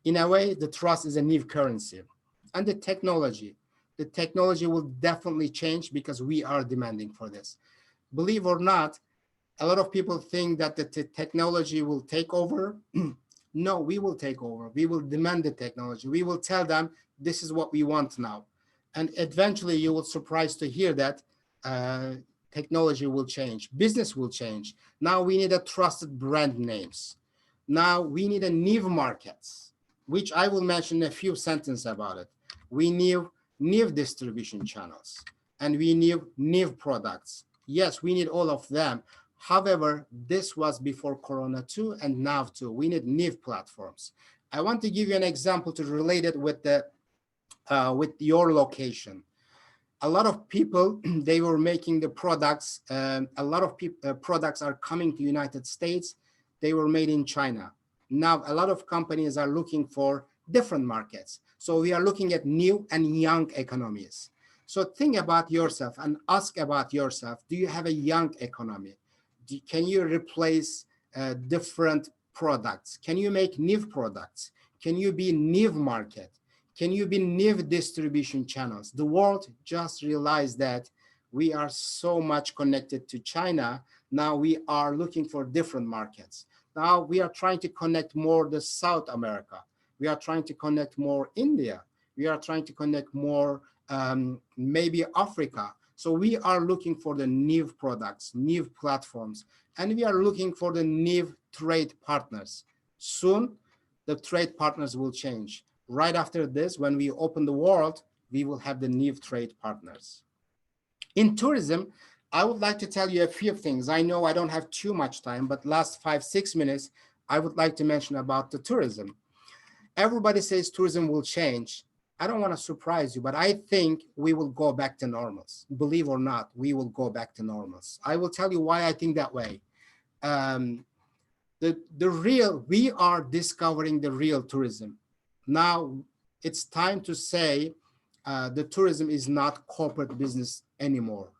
in a way, the trust is a new currency. And the technology will definitely change because we are demanding for this. Believe or not, a lot of people think that the technology will take over. No, we will take over. We will demand the technology. We will tell them this is what we want now. And eventually you will surprise to hear that technology will change. Business will change. Now we need a trusted brand names. Now we need a new markets, which I will mention a few sentences about it. We need new distribution channels, and we need new products. Yes, we need all of them. However, this was before Corona too, and now too. We need new platforms. I want to give you an example to relate it with your location. A lot of people, they were making the products. A lot of products are coming to United States. They were made in China. Now, a lot of companies are looking for different markets. So we are looking at new and young economies. So think about yourself and ask about yourself. Do you have a young economy? Can you replace different products? Can you make new products? Can you be new market? Can you be new distribution channels? The world just realized that we are so much connected to China. Now we are looking for different markets. Now we are trying to connect more to South America. We are trying to connect more India. We are trying to connect more maybe Africa. So we are looking for the new products, new platforms, and we are looking for the new trade partners. Soon, the trade partners will change. Right after this, when we open the world, we will have the new trade partners. In tourism, I would like to tell you a few things. I know I don't have too much time, but last 5-6 minutes, I would like to mention about the tourism. Everybody says tourism will change. I don't want to surprise you, but I think we will go back to normals. Believe or not, we will go back to normals. I will tell you why I think that way. We are discovering the real tourism. Now it's time to say the tourism is not corporate business anymore.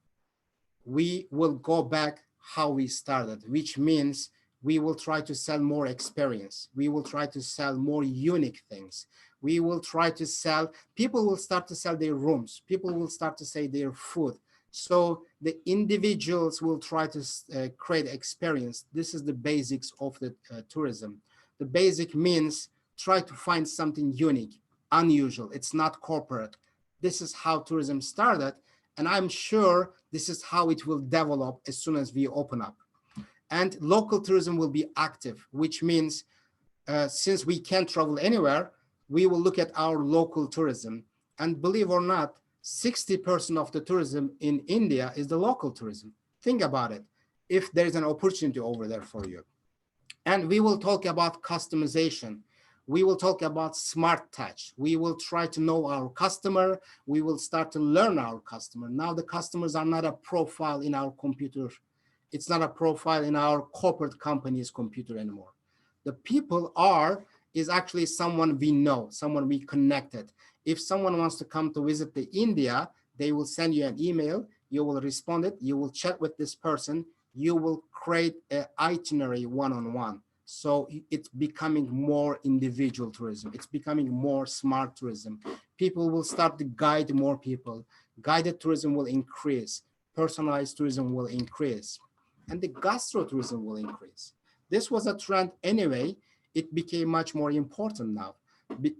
We will go back how we started, which means we will try to sell more experience. We will try to sell more unique things. We will try to sell, people will start to sell their rooms. People will start to say their food. So the individuals will try to create experience. This is the basics of the tourism. The basic means try to find something unique, unusual. It's not corporate. This is how tourism started. And I'm sure this is how it will develop as soon as we open up. And local tourism will be active, which means since we can't travel anywhere, we will look at our local tourism. And believe or not, 60% of the tourism in India is the local tourism. Think about it, if there is an opportunity over there for you. And we will talk about customization. We will talk about smart touch. We will try to know our customer. We will start to learn our customer. Now the customers are not a profile in our computer. It's not a profile in our corporate company's computer anymore. The people is actually someone we know, someone we connected. If someone wants to come to visit the India, they will send you an email, you will respond it, you will chat with this person, you will create an itinerary one-on-one. So it's becoming more individual tourism. It's becoming more smart tourism. People will start to guide more people. Guided tourism will increase. Personalized tourism will increase. And the gastro tourism will increase. This was a trend anyway. It became much more important now.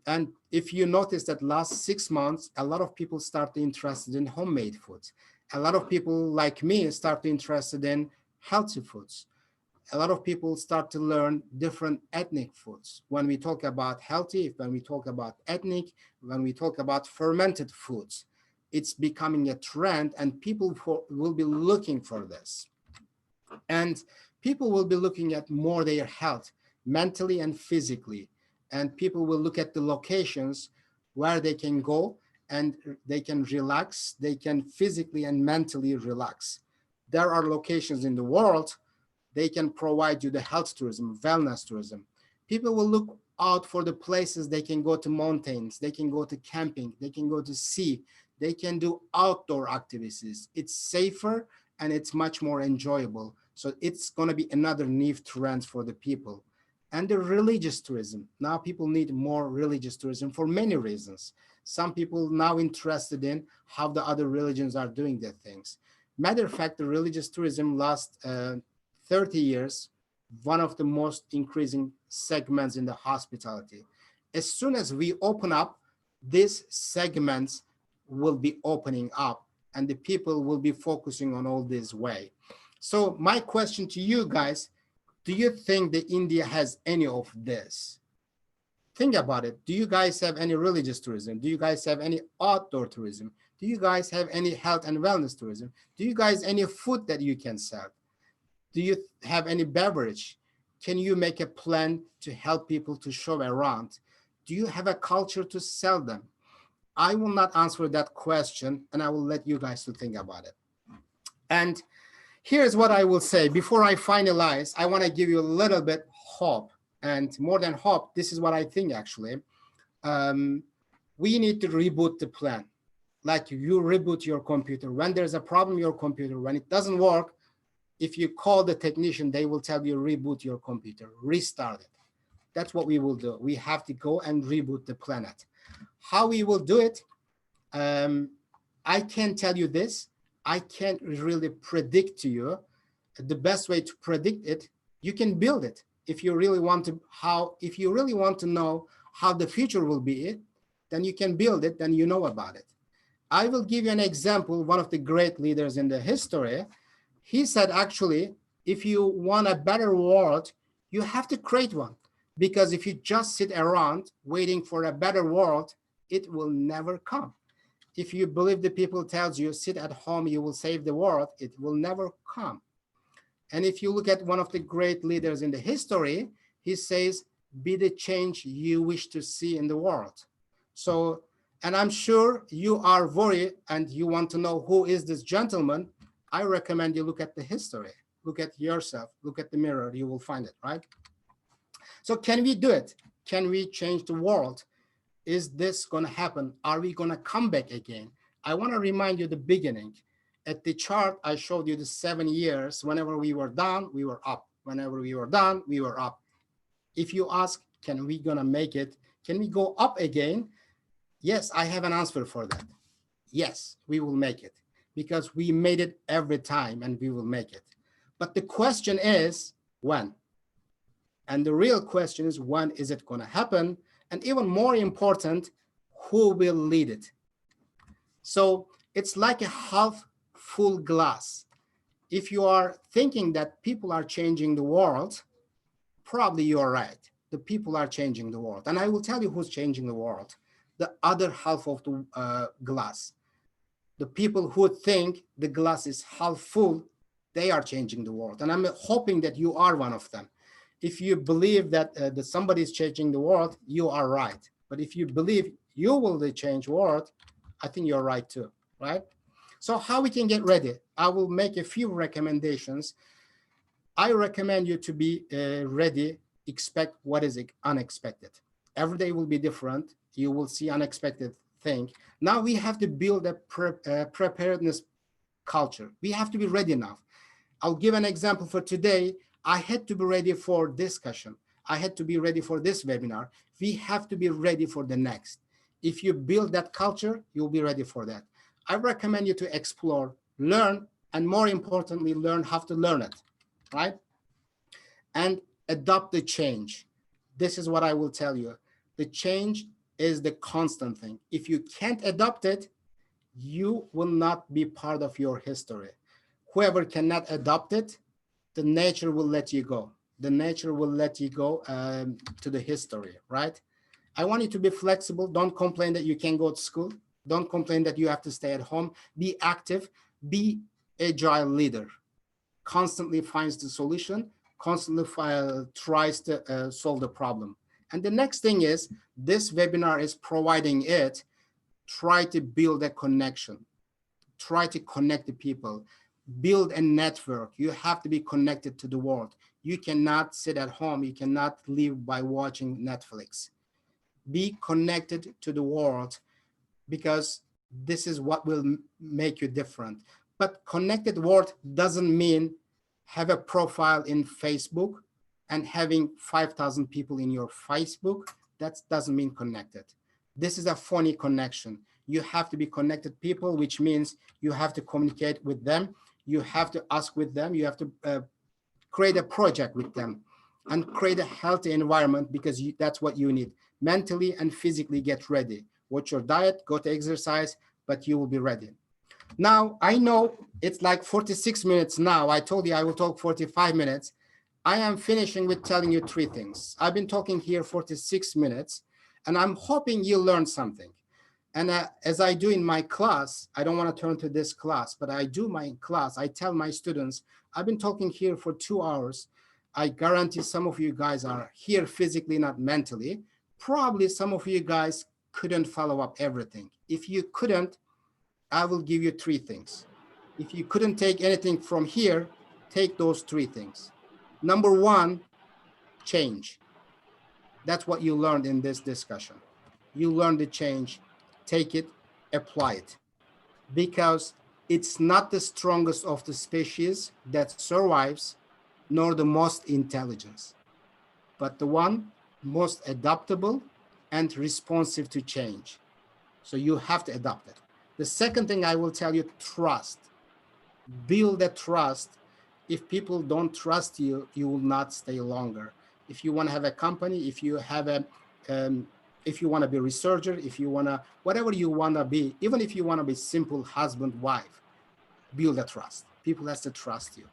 And if you notice that last 6 months, a lot of people started interested in homemade foods. A lot of people like me started interested in healthy foods. A lot of people start to learn different ethnic foods. When we talk about healthy, when we talk about ethnic, when we talk about fermented foods, it's becoming a trend and people will be looking for this. And people will be looking at more their health, mentally and physically. And people will look at the locations where they can go and they can relax, they can physically and mentally relax. There are locations in the world, they can provide you the health tourism, wellness tourism. People will look out for the places they can go to mountains, they can go to camping, they can go to sea, they can do outdoor activities. It's safer and it's much more enjoyable. So it's going to be another new trend for the people. And the religious tourism. Now people need more religious tourism for many reasons. Some people now interested in how the other religions are doing their things. Matter of fact, the religious tourism last 30 years, one of the most increasing segments in the hospitality. As soon as we open up, these segments will be opening up and the people will be focusing on all this way. So my question to you guys, do you think that India has any of this? Think about it. Do you guys have any religious tourism? Do you guys have any outdoor tourism? Do you guys have any health and wellness tourism? Do you guys any food that you can sell? Do you have any beverage? Can you make a plan to help people to show around? Do you have a culture to sell them? I will not answer that question and I will let you guys to think about it. And here's what I will say. Before I finalize, I want to give you a little bit hope. And more than hope, this is what I think actually. We need to reboot the plan. Like you reboot your computer. When there's a problem in your computer, when it doesn't work, if you call the technician, they will tell you reboot your computer, restart it. That's what we will do. We have to go and reboot the planet. How we will do it, I can't tell you this. I can't really predict to you. The best way to predict it, you can build it. If you really want to know how the future will be, then you can build it, then you know about it. I will give you an example. One of the great leaders in the history, he said, actually, if you want a better world, you have to create one. Because if you just sit around waiting for a better world, it will never come. If you believe the people tells you, sit at home, you will save the world, it will never come. And if you look at one of the great leaders in the history, he says, be the change you wish to see in the world. So, and I'm sure you are worried and you want to know who is this gentleman. I recommend you look at the history, look at yourself, look at the mirror, you will find it, right? So can we do it? Can we change the world? Is this going to happen? Are we going to come back again? I want to remind you the beginning. At the chart, I showed you the 7 years. Whenever we were down, we were up. Whenever we were down, we were up. If you ask, can we going to make it? Can we go up again? Yes, I have an answer for that. Yes, we will make it because we made it every time and we will make it. But the question is when? And the real question is when is it going to happen? And even more important, who will lead it? So it's like a half full glass. If you are thinking that people are changing the world, probably you are right. The people are changing the world. And I will tell you who's changing the world. The other half of the glass. The people who think the glass is half full, they are changing the world. And I'm hoping that you are one of them. If you believe that, that somebody is changing the world, you are right. But if you believe you will change the world, I think you're right too, right? So how we can get ready? I will make a few recommendations. I recommend you to be ready, expect what is unexpected. Every day will be different. You will see unexpected thing. Now we have to build a preparedness culture. We have to be ready enough. I'll give an example for today. I had to be ready for discussion. I had to be ready for this webinar. We have to be ready for the next. If you build that culture, you'll be ready for that. I recommend you to explore, learn, and more importantly, learn how to learn it, right? And adopt the change. This is what I will tell you. The change is the constant thing. If you can't adopt it, you will not be part of your history. Whoever cannot adopt it, the nature will let you go. The nature will let you go to the history, right? I want you to be flexible. Don't complain that you can't go to school. Don't complain that you have to stay at home. Be active, be agile leader. Constantly finds the solution, constantly tries to solve the problem. And the next thing is, this webinar is providing it. Try to build a connection. Try to connect the people. Build a network. You have to be connected to the world. You cannot sit at home. You cannot live by watching Netflix. Be connected to the world because this is what will make you different. But connected world doesn't mean have a profile in Facebook and having 5,000 people in your Facebook, that doesn't mean connected. This is a phony connection. You have to be connected people, which means you have to communicate with them. You have to ask with them. You have to create a project with them and create a healthy environment, because that's what you need. Mentally and physically get ready. Watch your diet, go to exercise, but you will be ready. Now, I know it's like 46 minutes now. I told you I will talk 45 minutes. I am finishing with telling you 3 things. I've been talking here 46 minutes, and I'm hoping you learn something. And as I do in my class, I don't want to turn to this class, but I do my class. I tell my students, I've been talking here for 2 hours. I guarantee some of you guys are here physically, not mentally. Probably some of you guys couldn't follow up everything. If you couldn't, I will give you 3 things. If you couldn't take anything from here, take those 3 things. Number 1, change. That's what you learned in this discussion. You learned the change, take it, apply it. Because it's not the strongest of the species that survives, nor the most intelligent, but the one most adaptable and responsive to change. So you have to adapt it. The second thing I will tell you, trust. Build that trust. If people don't trust you, you will not stay longer. If you want to have a company, if you have a, if you want to be a researcher, if you want to, whatever you want to be, even if you want to be simple husband, wife, build a trust. People has to trust you.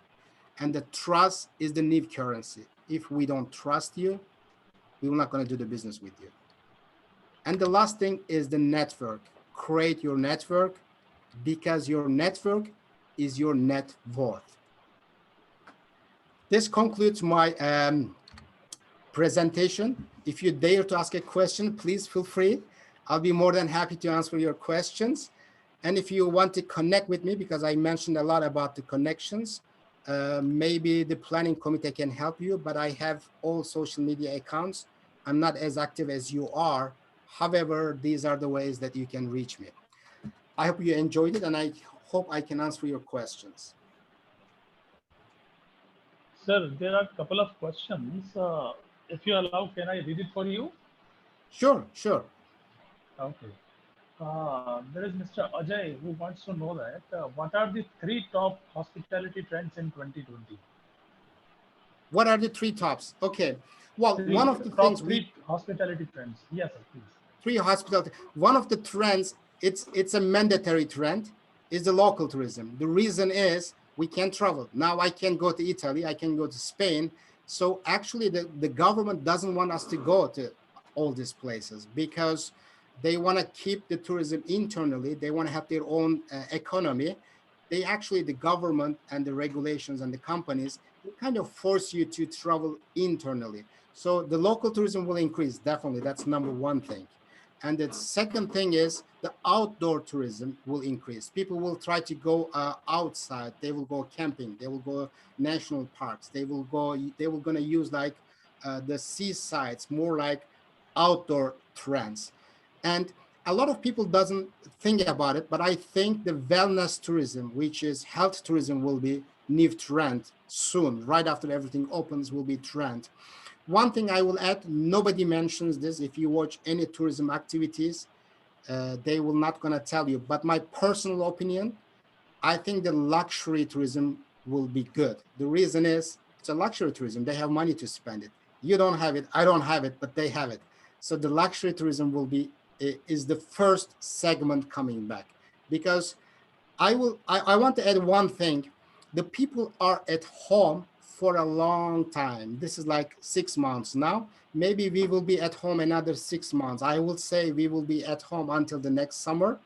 And the trust is the new currency. If we don't trust you, we're not going to do the business with you. And the last thing is the network. Create your network, because your network is your net worth. This concludes my presentation. If you dare to ask a question, please feel free. I'll be more than happy to answer your questions. And if you want to connect with me, because I mentioned a lot about the connections, maybe the planning committee can help you, but I have all social media accounts. I'm not as active as you are. However, these are the ways that you can reach me. I hope you enjoyed it, and I hope I can answer your questions. Sir, there are a couple of questions. If you allow, can I read it for you? Sure, sure. Okay. There is Mr. Ajay who wants to know that what are the 3 top hospitality trends in 2020? What are the 3 tops? Okay. Well, one of the top things 3 hospitality trends. Yes, sir, please. 3 hospitality. One of the trends, it's a mandatory trend, is the local tourism. The reason is we can travel. Now I can go to Italy, I can go to Spain. So actually the government doesn't want us to go to all these places, because they want to keep the tourism internally. They want to have their own economy. They actually, the government and the regulations and the companies, they kind of force you to travel internally. So the local tourism will increase, definitely. That's number 1 thing. And the second thing is the outdoor tourism will increase. People will try to go outside. They will go camping. They will go national parks. They will going to use like the seasides, more like outdoor trends. And a lot of people doesn't think about it, but I think the wellness tourism, which is health tourism, will be new trend soon. Right after everything opens will be trend. One thing I will add, nobody mentions this. If you watch any tourism activities, they will not gonna tell you, but my personal opinion, I think the luxury tourism will be good. The reason is it's a luxury tourism. They have money to spend it. You don't have it, I don't have it, but they have it. So the luxury tourism will be, is the first segment coming back, because I want to add one thing. The people are at home for a long time. This is like 6 months now. Maybe we will be at home another 6 months. I will say we will be at home until the next summer.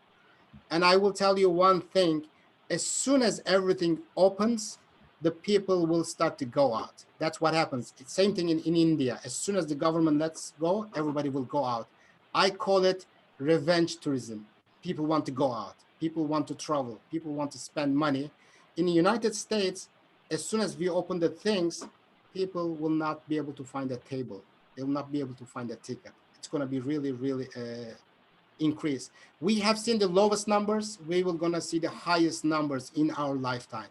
And I will tell you one thing, as soon as everything opens, the people will start to go out. That's what happens. It's same thing in India. As soon as the government lets go, everybody will go out. I call it revenge tourism. People want to go out. People want to travel. People want to spend money. In the United States, as soon as we open the things, people will not be able to find a table. They will not be able to find a ticket. It's going to be really, really increase. We have seen the lowest numbers. We will going to see the highest numbers in our lifetime.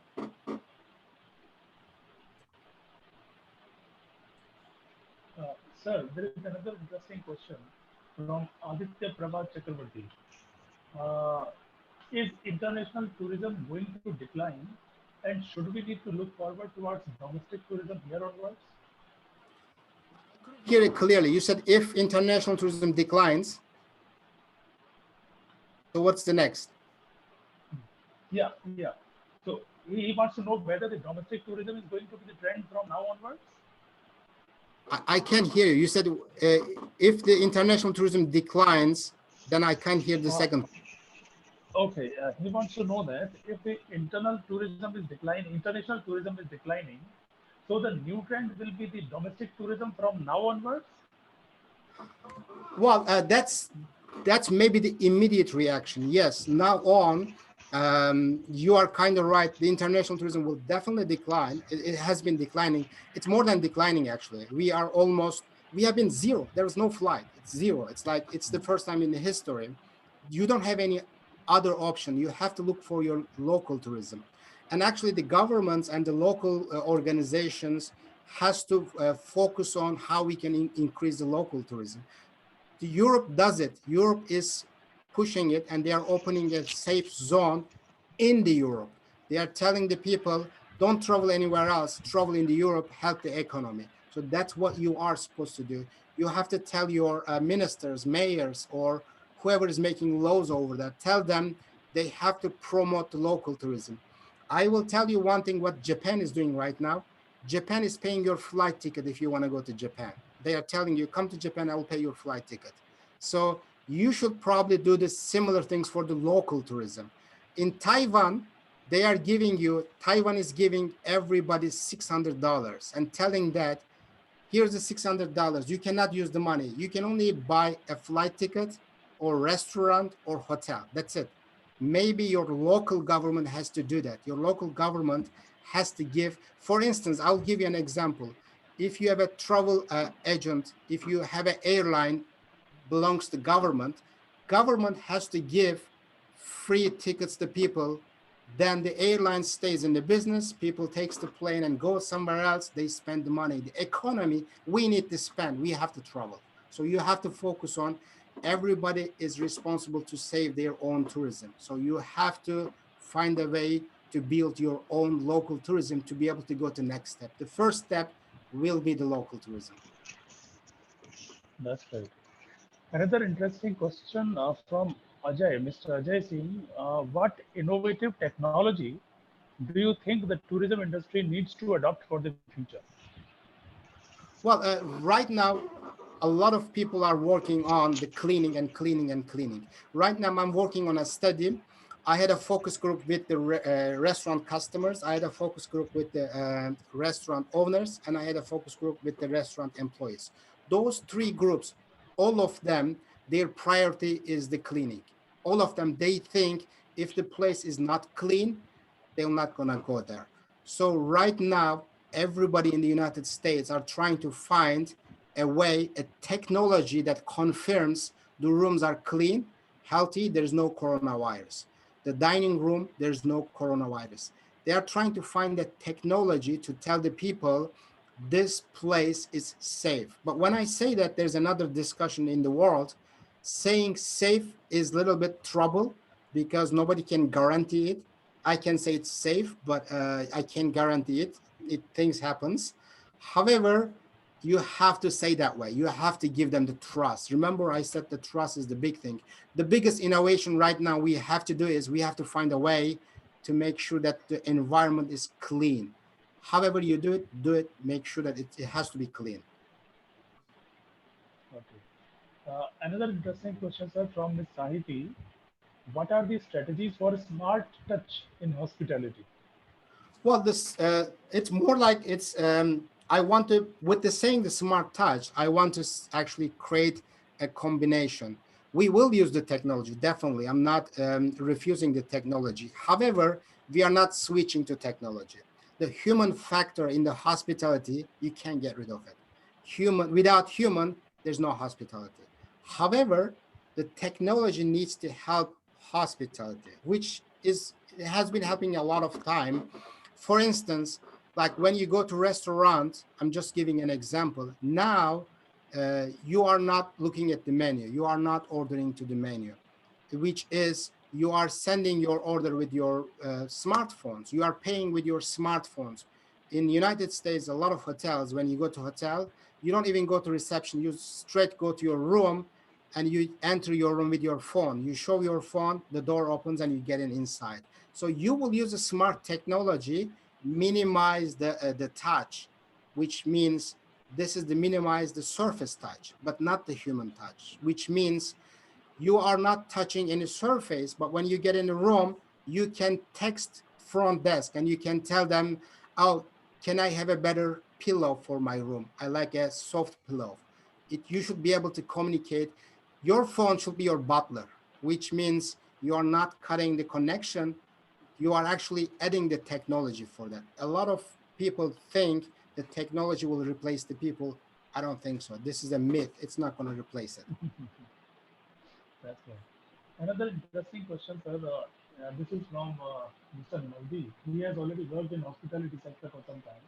Sir, there is another interesting question from Aditya Prabhat Chakravarti. Uh, is international tourism going to decline, and should we need to look forward towards domestic tourism here onwards? Hear it clearly. You said if international tourism declines, so what's the next? Yeah, yeah. So he wants to know whether the domestic tourism is going to be the trend from now onwards. I can't hear you. You said if the international tourism declines, then I can't hear the second. Okay, he wants to know that if the international tourism is declining, so the new trend will be the domestic tourism from now onwards. Well, that's maybe the immediate reaction. Yes, now on, you are kind of right. The international tourism will definitely decline. It has been declining. It's more than declining, actually. We have been zero. There is no flight. It's zero. It's like it's the first time in the history. You don't have any other option. You have to look for your local tourism. And actually, the governments and the local organizations has to focus on how we can increase the local tourism. Europe does it. Europe is pushing it, and they are opening a safe zone in the Europe. They are telling the people, don't travel anywhere else, travel in the Europe, help the economy. So that's what you are supposed to do. You have to tell your ministers, mayors, or whoever is making laws over that, tell them they have to promote the local tourism. I will tell you one thing, what Japan is doing right now. Japan is paying your flight ticket if you want to go to Japan. They are telling you, come to Japan, I will pay your flight ticket. So you should probably do the similar things for the local tourism. In Taiwan, Taiwan is giving everybody $600 and telling that, here's the $600. You cannot use the money. You can only buy a flight ticket or restaurant or hotel. That's it. Maybe your local government has to do that. Your local government has to give, for instance, I'll give you an example. If you have a travel agent, if you have an airline belongs to government has to give free tickets to people. Then the airline stays in the business, people takes the plane and go somewhere else, they spend the money. The economy, we need to spend, we have to travel. So you have to focus on everybody is responsible to save their own tourism. So you have to find a way to build your own local tourism to be able to go to the next step. The first step will be the local tourism. That's right. Another interesting question from Ajay, Mr. Ajay Singh. What innovative technology do you think the tourism industry needs to adopt for the future? Well, right now, a lot of people are working on the cleaning and cleaning and cleaning. Right now, I'm working on a study. I had a focus group with the restaurant customers. I had a focus group with the restaurant owners, and I had a focus group with the restaurant employees. Those three groups, all of them, their priority is the cleaning. All of them, they think if the place is not clean, they're not gonna go there. So right now, everybody in the United States are trying to find a way, a technology that confirms the rooms are clean, healthy, there's no coronavirus. The dining room, there's no coronavirus. They are trying to find a technology to tell the people this place is safe. But when I say that, there's another discussion in the world. Saying safe is a little bit trouble because nobody can guarantee it. I can say it's safe, but I can't guarantee it. Things happens. However, you have to say that way. You have to give them the trust. Remember, I said the trust is the big thing. The biggest innovation right now we have to do is we have to find a way to make sure that the environment is clean. However you do it, make sure that it has to be clean. Okay. Another interesting question, sir, from Ms. Sahiti. What are the strategies for smart touch in hospitality? Well, this it's more like it's I want to, with the saying the smart touch, I want to actually create a combination. We will use the technology, definitely. I'm not refusing the technology. However, we are not switching to technology. The human factor in the hospitality, you can't get rid of it. Without human, there's no hospitality. However, the technology needs to help hospitality, which has been helping a lot of time. For instance, like when you go to restaurants, I'm just giving an example. Now, you are not looking at the menu. You are not ordering to the menu, which is you are sending your order with your smartphones. You are paying with your smartphones. In United States, a lot of hotels, when you go to hotel, you don't even go to reception. You straight go to your room and you enter your room with your phone. You show your phone, the door opens and you get in inside. So you will use a smart technology, minimize the touch, which means this is the minimize the surface touch, but not the human touch, which means you are not touching any surface, but when you get in a room, you can text front desk and you can tell them, oh, can I have a better pillow for my room? I like a soft pillow. You should be able to communicate. Your phone should be your butler, which means you are not cutting the connection. You are actually adding the technology for that. A lot of people think the technology will replace the people. I don't think so. This is a myth. It's not going to replace it. That's right. Another interesting question, sir. This is from Mr. Navdi. He has already worked in hospitality sector for some time.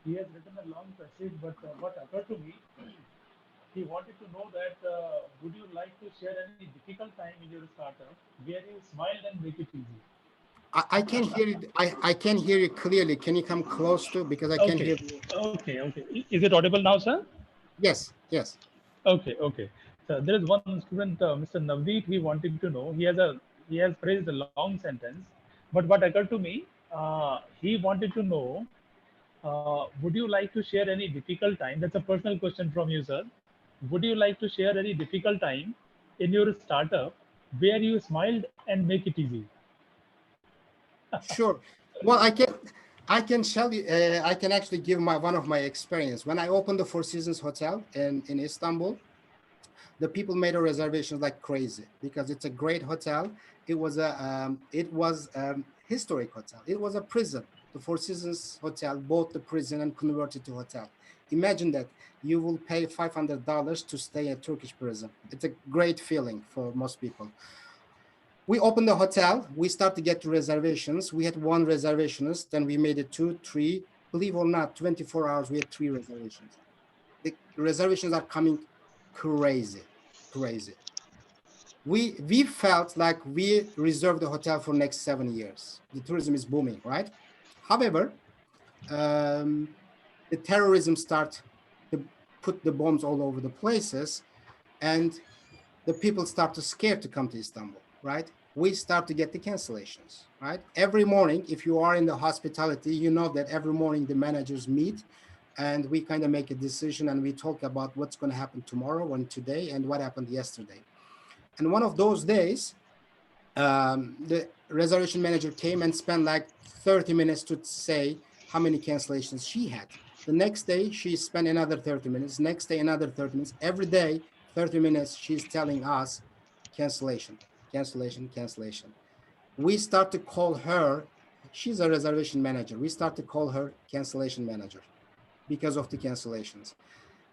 He has written a long passage, but what occurred to me, he wanted to know that would you like to share any difficult time in your startup where you smiled and make it easy? I can hear you. I can hear you clearly. Can you come close to, because I can Okay, hear you. okay. Is it audible now, sir? Yes, yes. Okay. So there is one student, Mr. Navdeep. He wanted to know. He has phrased a long sentence, but what occurred to me, he wanted to know. Would you like to share any difficult time? That's a personal question from you, sir. Would you like to share any difficult time in your startup where you smiled and make it easy? Sure. Well, I can tell you. I can actually give one of my experience. When I opened the Four Seasons Hotel in Istanbul, the people made a reservations like crazy because it's a great hotel. It was historic hotel. It was a prison. The Four Seasons Hotel bought the prison and converted to hotel. Imagine that you will pay $500 to stay at Turkish prison. It's a great feeling for most people. We opened the hotel. We start to get reservations. We had one reservationist, then we made it two, three. Believe or not, 24 hours we had three reservations. The reservations are coming crazy, crazy. We felt like we reserved the hotel for next 7 years. The tourism is booming, right? However, um, the terrorism start to put the bombs all over the places, and the people start to scared to come to Istanbul, right? We start to get the cancellations, right? Every morning, if you are in the hospitality, you know that every morning the managers meet and we kind of make a decision and we talk about what's going to happen tomorrow and today and what happened yesterday. And one of those days, the reservation manager came and spent like 30 minutes to say how many cancellations she had. The next day, she spent another 30 minutes. Next day, another 30 minutes. Every day, 30 minutes, she's telling us cancellation, cancellation, cancellation. We start to call her, she's a reservation manager. We start to call her cancellation manager because of the cancellations.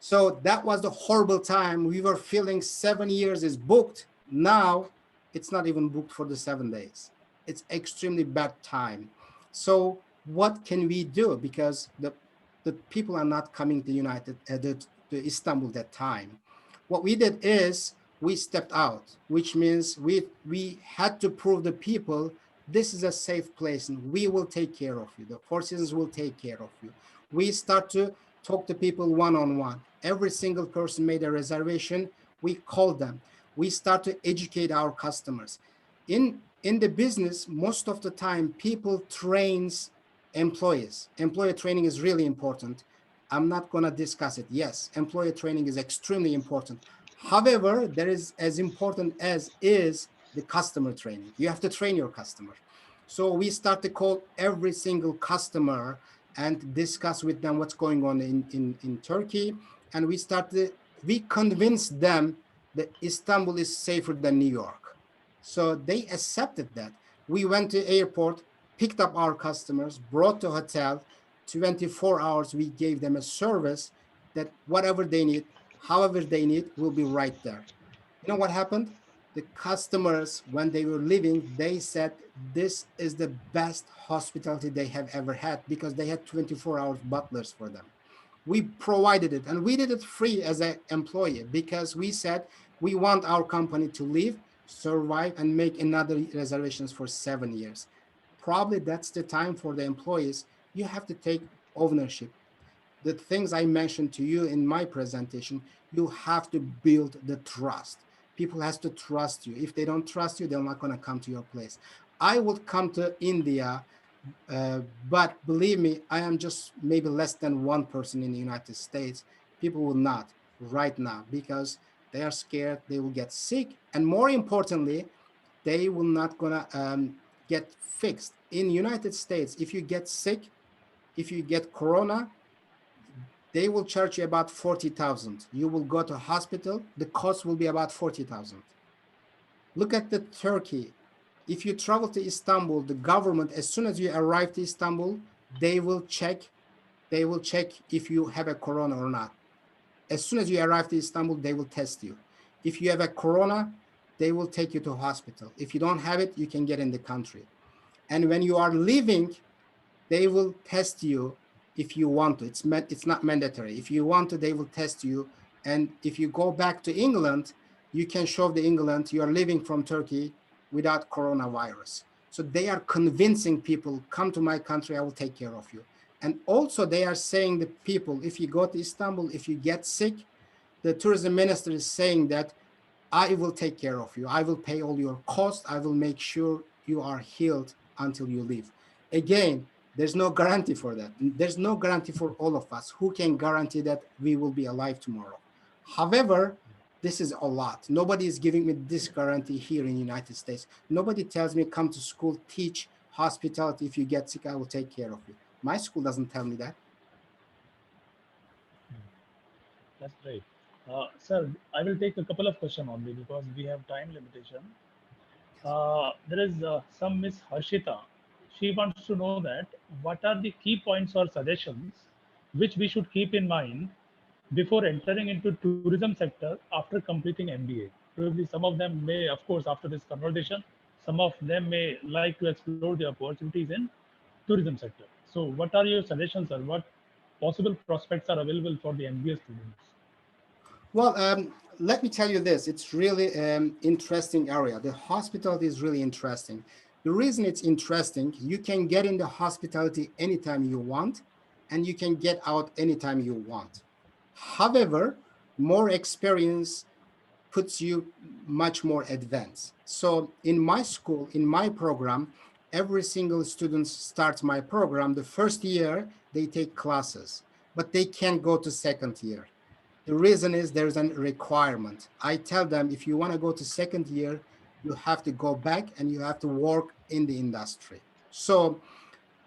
So that was the horrible time. We were feeling 7 years is booked. Now it's not even booked for the 7 days. It's extremely bad time. So what can we do? Because the people are not coming to to Istanbul that time. What we did is we stepped out, which means we had to prove the people this is a safe place and we will take care of you. The Four Seasons will take care of you. We start to talk to people one-on-one. Every single person made a reservation. We call them. We start to educate our customers. In the business, most of the time, people trains employees. Employee training is really important. I'm not going to discuss it. Yes, employee training is extremely important. However, there is as important as is the customer training. You have to train your customer. So we start to call every single customer and discuss with them what's going on in Turkey. And we convince them that Istanbul is safer than New York. So they accepted that. We went to airport, picked up our customers, brought to hotel. 24 hours, we gave them a service that whatever they need, however they need, will be right there. You know what happened? The customers, when they were leaving, they said this is the best hospitality they have ever had because they had 24 hours butlers for them. We provided it, and we did it free as an employee because we said we want our company to live, survive, and make another reservations for 7 years. Probably that's the time for the employees. You have to take ownership. The things I mentioned to you in my presentation, you have to build the trust. People has to trust you. If they don't trust you, they're not going to come to your place. I would come to India, but believe me, I am just maybe less than 1% in the United States. People will not right now because they are scared they will get sick, and more importantly, they will not gonna get fixed. In United States, if you get sick, if you get corona, they will charge you about 40,000. You will go to hospital, the cost will be about 40,000. Look at the Turkey. If you travel to Istanbul, the government, as soon as you arrive to Istanbul, they will check, they will check if you have a corona or not. As soon as you arrive to Istanbul, they will test you. If you have a corona, they will take you to hospital. If you don't have it, you can get in the country. And when you are leaving, they will test you if you want to. It's not mandatory. If you want to, they will test you. And if you go back to England, you can show the England you are living from Turkey without coronavirus. So they are convincing people, come to my country, I will take care of you. And also they are saying the people, if you go to Istanbul, if you get sick, the tourism minister is saying that I will take care of you. I will pay all your costs. I will make sure you are healed until you leave. Again, there's no guarantee for that. There's no guarantee for all of us. Who can guarantee that we will be alive tomorrow? However, this is a lot. Nobody is giving me this guarantee here in the United States. Nobody tells me come to school, teach hospitality. If you get sick, I will take care of you. My school doesn't tell me that. That's great. Sir, I will take a couple of questions only because we have time limitation. There is some Miss Harshita. She wants to know that what are the key points or suggestions which we should keep in mind before entering into tourism sector after completing MBA. Probably some of them may, of course, after this conversation, some of them may like to explore the opportunities in tourism sector. So, what are your suggestions, sir? What possible prospects are available for the MBA students? Well, let me tell you this. It's really interesting area. The hospitality is really interesting. The reason it's interesting, you can get into hospitality anytime you want, and you can get out anytime you want. However, more experience puts you much more advanced. So in my school, in my program, every single student starts my program. The first year, they take classes, but they can't go to second year. The reason is there's a requirement. I tell them if you want to go to second year, you have to go back and you have to work in the industry. So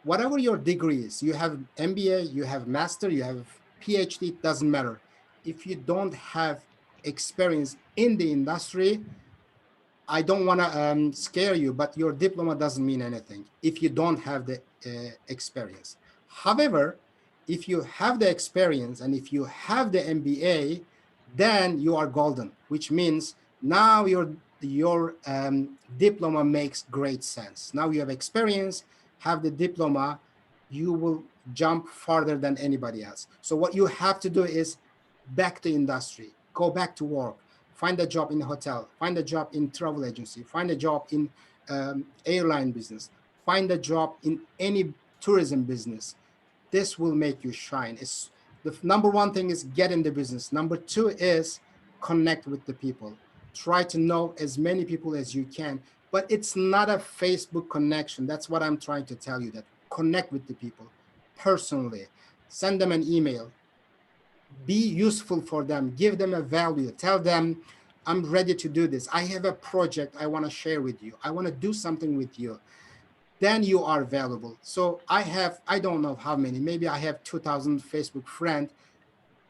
whatever your degree is, you have MBA, you have master, you have PhD, it doesn't matter. If you don't have experience in the industry, I don't want to scare you, but your diploma doesn't mean anything if you don't have the experience. However, if you have the experience and if you have the MBA, then you are golden, which means now your diploma makes great sense. Now you have experience, have the diploma, you will jump farther than anybody else. So what you have to do is back to industry, go back to work, find a job in a hotel, find a job in travel agency, find a job in airline business, find a job in any tourism business. This will make you shine. It's the number one thing is get in the business. Number two is connect with the people. Try to know as many people as you can, but it's not a Facebook connection. That's what I'm trying to tell you, that connect with the people personally. Send them an email, be useful for them, give them a value, tell them, I'm ready to do this. I have a project I want to share with you. I want to do something with you. Then you are valuable. So I don't know how many, maybe I have 2,000 Facebook friends.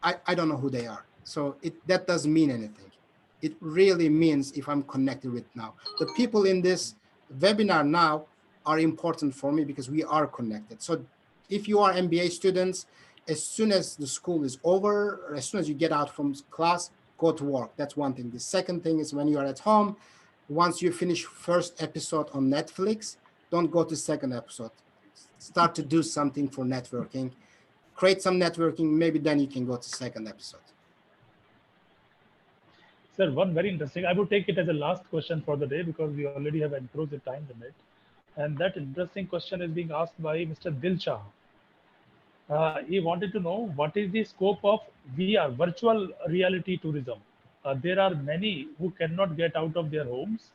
I don't know who they are. So that doesn't mean anything. It really means if I'm connected with now. The people in this webinar now are important for me because we are connected. So if you are MBA students, as soon as the school is over, or as soon as you get out from class, go to work. That's one thing. The second thing is when you are at home, once you finish first episode on Netflix, don't go to second episode. Start to do something for networking. create some networking, maybe then you can go to second episode. Sir, one very interesting. I would take it as a last question for the day because we already have encroached the time limit. And that interesting question is being asked by Mr. Dilshah. He wanted to know what is the scope of VR, virtual reality tourism. There are many who cannot get out of their homes.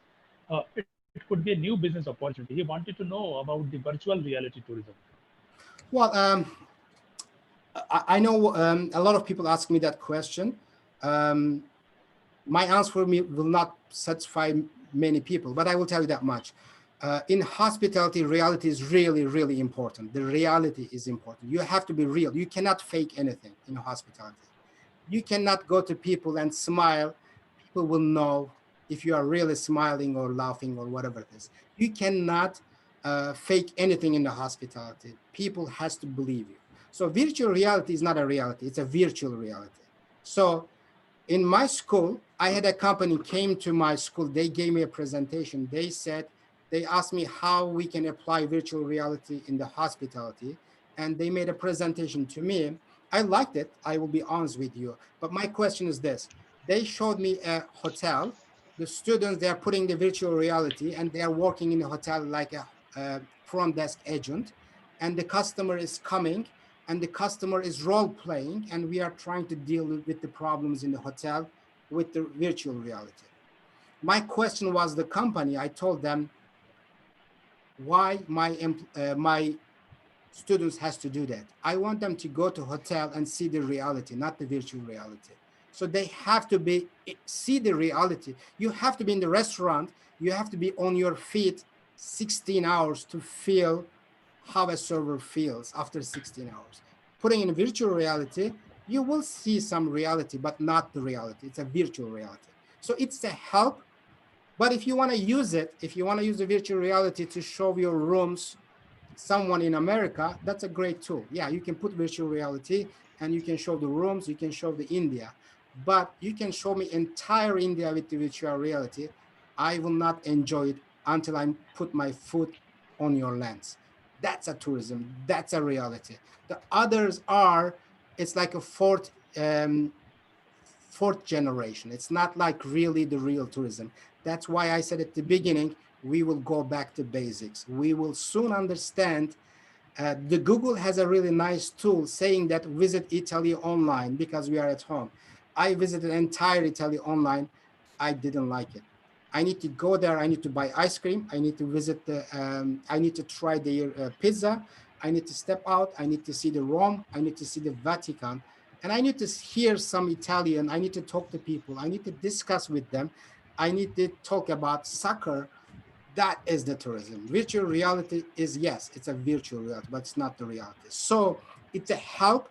It could be a new business opportunity. He wanted to know about the virtual reality tourism. Well, I know a lot of people ask me that question. My answer for me will not satisfy many people, but I will tell you that much. In hospitality, reality is really, really important. The reality is important. You have to be real. You cannot fake anything in hospitality. You cannot go to people and smile. People will know if you are really smiling or laughing or whatever it is. You cannot fake anything in the hospitality. People has to believe you. So virtual reality is not a reality. It's a virtual reality. So in my school, I had a company came to my school. They gave me a presentation. They asked me how we can apply virtual reality in the hospitality. And they made a presentation to me. I liked it. I will be honest with you. But my question is this. They showed me a hotel. The students, they are putting the virtual reality and they are working in the hotel like a front desk agent. And the customer is coming and the customer is role playing, and we are trying to deal with the problems in the hotel with the virtual reality. My question was the company. I told them why my students has to do that. I want them to go to hotel and see the reality, not the virtual reality. So they have to see the reality. You have to be in the restaurant. You have to be on your feet 16 hours to feel how a server feels after 16 hours. Putting in virtual reality, you will see some reality, but not the reality. It's a virtual reality. So it's a help. But if you want to use it, if you want to use the virtual reality to show your rooms, someone in America, that's a great tool. Yeah, you can put virtual reality and you can show the rooms, you can show the India, but you can show me entire India with the virtual reality. I will not enjoy it until I put my foot on your lands. That's a tourism. That's a reality. The others are, it's like a fourth generation. It's not like really the real tourism. That's why I said at the beginning, we will go back to basics. We will soon understand. The Google has a really nice tool saying that visit Italy online because we are at home. I visited entire Italy online. I didn't like it. I need to go there. I need to buy ice cream. I need to visit I need to try their pizza. I need to step out. I need to see the Rome. I need to see the Vatican. And I need to hear some Italian. I need to talk to people. I need to discuss with them. I need to talk about soccer. That is the tourism. Virtual reality is, yes, it's a virtual reality, but it's not the reality. So it's a help.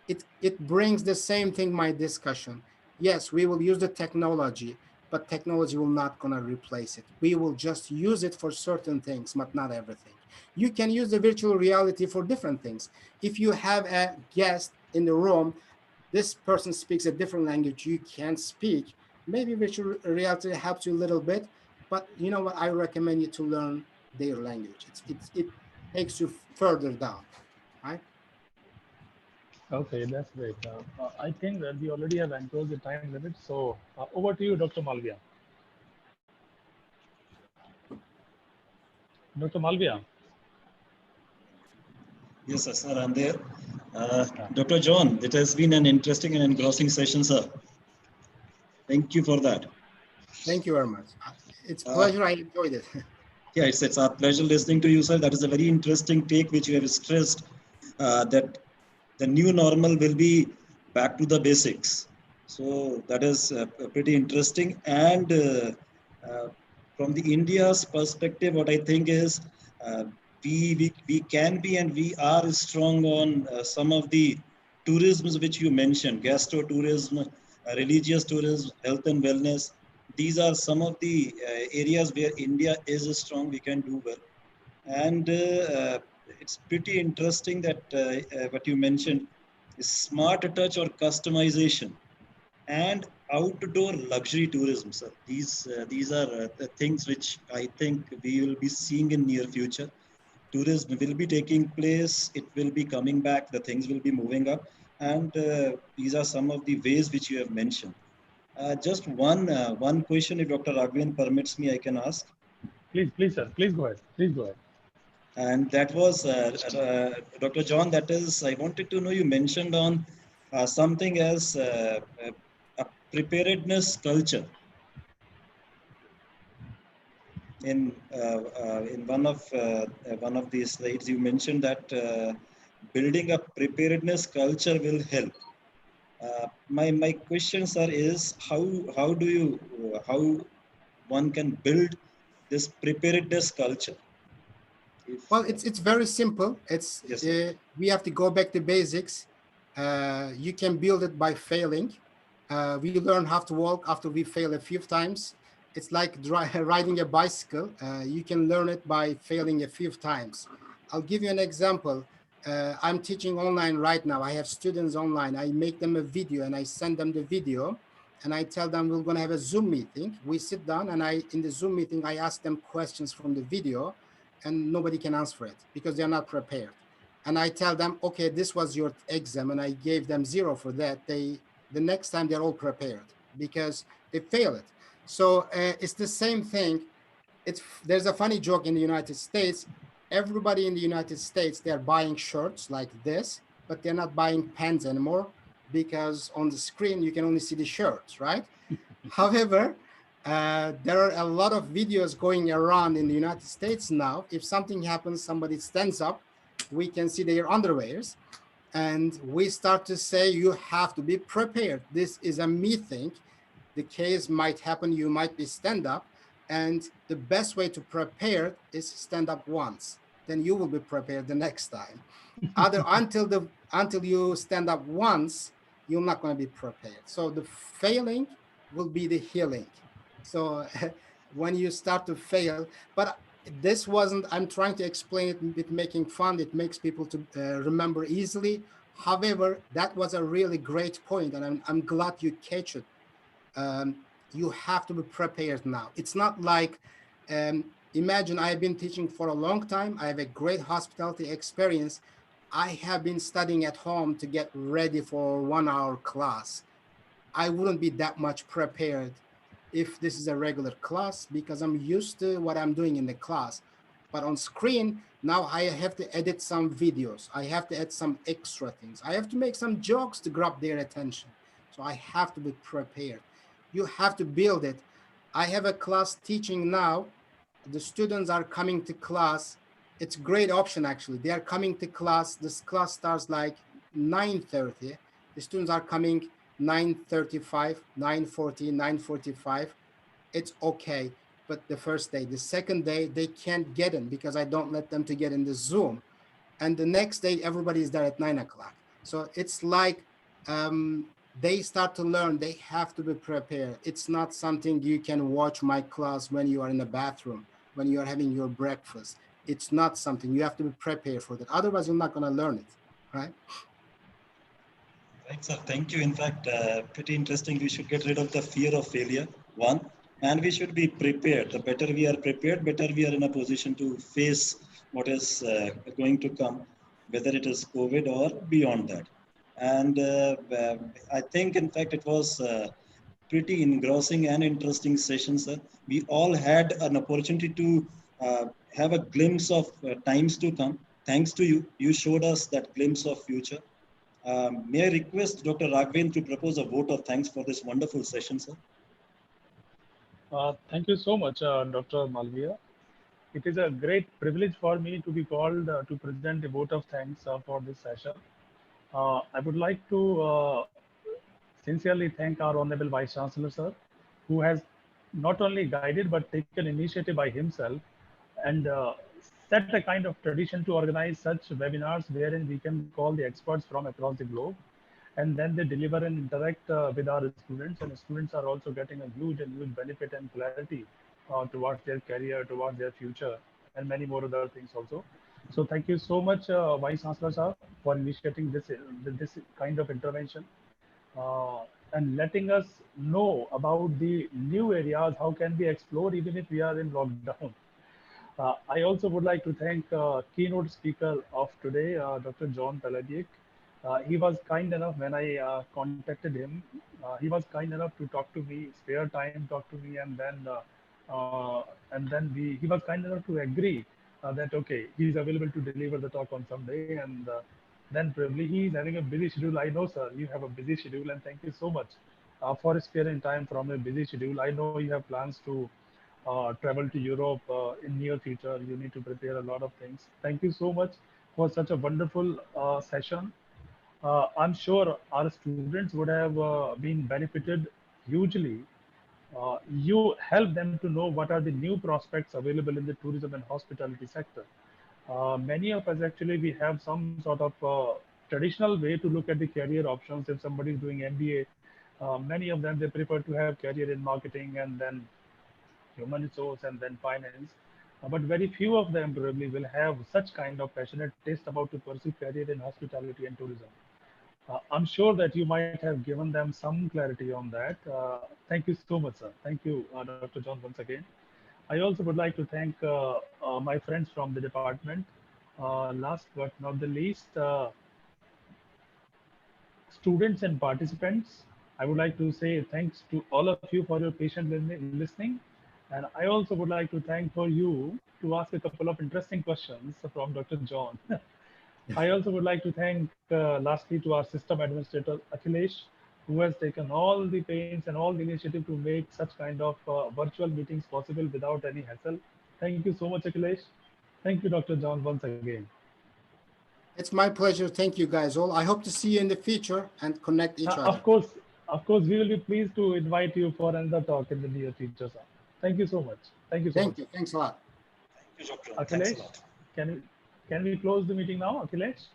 It brings the same thing, my discussion. Yes, we will use the technology, but technology will not gonna replace it. We will just use it for certain things, but not everything. You can use the virtual reality for different things. If you have a guest in the room, this person speaks a different language you can't speak. Maybe virtual reality helps you a little bit, but you know what? I recommend you to learn their language. It takes you further down, right? Okay, that's great. I think that we already have encroached the time limit. So over to you, Dr. Malvia. Dr. Malvia. Yes, sir, I'm there. Yeah. Dr. John, it has been an interesting and engrossing session, sir. Thank you for that. Thank you very much. It's a Uh, pleasure. I enjoyed it. yeah, it's our pleasure listening to you, sir. That is a very interesting take which you have stressed, that the new normal will be back to the basics. So that is pretty interesting. And uh, from the India's perspective, what I think is uh, we can be and we are strong on some of the tourisms which you mentioned, gastro tourism, religious tourism, health and wellness. These are some of the areas where India is strong. We can do well. And it's pretty interesting that what you mentioned is smart touch or customization and outdoor luxury tourism, sir. These are the things which I think we will be seeing in near future. tourism will be taking place, it will be coming back, the things will be moving up. And these are some of the ways which you have mentioned. Just one question, if Dr. Raghavan permits me, I can ask. Please, sir. Please go ahead. Please go ahead. And that was Dr. John. That is, I wanted to know, you mentioned on something as a preparedness culture in one of these slides. You mentioned that building a preparedness culture will help. My question, sir, is how do you how one can build this preparedness culture? If, Well, it's very simple. It's yes, sir. we have to go back to basics. You can build it by failing. We learn how to walk after we fail a few times. It's like riding a bicycle. You can learn it by failing a few times. I'll give you an example. I'm teaching online right now. I have students online. I make them a video and I send them the video and I tell them we're going to have a Zoom meeting. We sit down and in the Zoom meeting, I ask them questions from the video and nobody can answer it because they're not prepared. And I tell them, okay, this was your exam, and I gave them 0 for that. The next time they're all prepared because they fail it. So it's the same thing. There's a funny joke in the United States. Everybody in the United States, they're buying shirts like this, but they're not buying pants anymore because on the screen you can only see the shirts, right? However, there are a lot of videos going around in the United States now. If something happens, somebody stands up, we can see their underwears, and we start to say, you have to be prepared. This is a me thing. The case might happen, you might be stand up, and the best way to prepare is stand up once. Then you will be prepared the next time. Until you stand up once, you're not going to be prepared. So the failing will be the healing. So when you start to fail, but this wasn't, I'm trying to explain it with making fun. It makes people to remember easily. However, that was a really great point, and I'm glad you catch it. You have to be prepared now. It's not like, imagine I've been teaching for a long time. I have a great hospitality experience. I have been studying at home to get ready for 1 hour class. I wouldn't be that much prepared if this is a regular class because I'm used to what I'm doing in the class. But on screen, now I have to edit some videos. I have to add some extra things. I have to make some jokes to grab their attention. So I have to be prepared. You have to build it. I have a class teaching now. The students are coming to class. It's a great option, actually. They are coming to class. This class starts like 9:30. The students are coming 9:35, 9:40, 9:45. It's okay. But the first day, the second day, they can't get in because I don't let them to get in the Zoom. And the next day, everybody is there at 9 o'clock. So it's like they start to learn. They have to be prepared. It's not something you can watch my class when you are in the bathroom, when you are having your breakfast. It's not something you have to be prepared for that. Otherwise, you're not going to learn it, right? Right, sir. Thank you. In fact, pretty interesting. We should get rid of the fear of failure, one, and we should be prepared. The better we are prepared, better we are in a position to face what is going to come, whether it is COVID or beyond that. And I think, in fact, it was pretty engrossing and interesting session, sir. We all had an opportunity to have a glimpse of times to come. Thanks to you, you showed us that glimpse of future. May I request Dr. Raghavan to propose a vote of thanks for this wonderful session, sir? Thank you so much, Dr. Malviya. It is a great privilege for me to be called to present a vote of thanks for this session. I would like to sincerely thank our Honorable Vice Chancellor, sir, who has not only guided but taken initiative by himself and set a kind of tradition to organize such webinars wherein we can call the experts from across the globe, and then they deliver and interact with our students, and students are also getting a huge benefit and clarity towards their career, towards their future, and many more other things also. So thank you so much, Vice Chancellor sir, for initiating this kind of intervention and letting us know about the new areas, how can we explore even if we are in lockdown. I also would like to thank keynote speaker of today, Dr. John Paladiak. He was kind enough when I contacted him. He was kind enough to talk to me, spare time, talk to me, and then he was kind enough to agree that okay, he's available to deliver the talk on some day, and then probably he's having a busy schedule. I know, sir, you have a busy schedule, and thank you so much for sparing time from a busy schedule. I know you have plans to travel to Europe in near future. You need to prepare a lot of things. Thank you so much for such a wonderful session. I'm sure our students would have been benefited hugely. You help them to know what are the new prospects available in the tourism and hospitality sector. Many of us actually we have some sort of traditional way to look at the career options. If somebody is doing MBA, many of them they prefer to have career in marketing and then human resource and then finance. But very few of them probably will have such kind of passionate taste about to pursue career in hospitality and tourism. I'm sure that you might have given them some clarity on that. Thank you so much, sir. Thank you, Dr. John, once again. I also would like to thank my friends from the department. Last but not the least, students and participants, I would like to say thanks to all of you for your patient listening. And I also would like to thank for you to ask a couple of interesting questions from Dr. John. I also would like to thank lastly to our system administrator Akhilesh, who has taken all the pains and all the initiative to make such kind of virtual meetings possible without any hassle. Thank you so much, Akhilesh. Thank you, Dr. John, once again. It's my pleasure. Thank you guys all. I hope to see you in the future and connect each other. Of course, we will be pleased to invite you for another talk in the near future, sir. Thank you so much. Thank you so much. Thank you. Thanks a lot. Thank you, Dr. Thanks a Akhilesh, lot. can we close the meeting now, Akhilesh?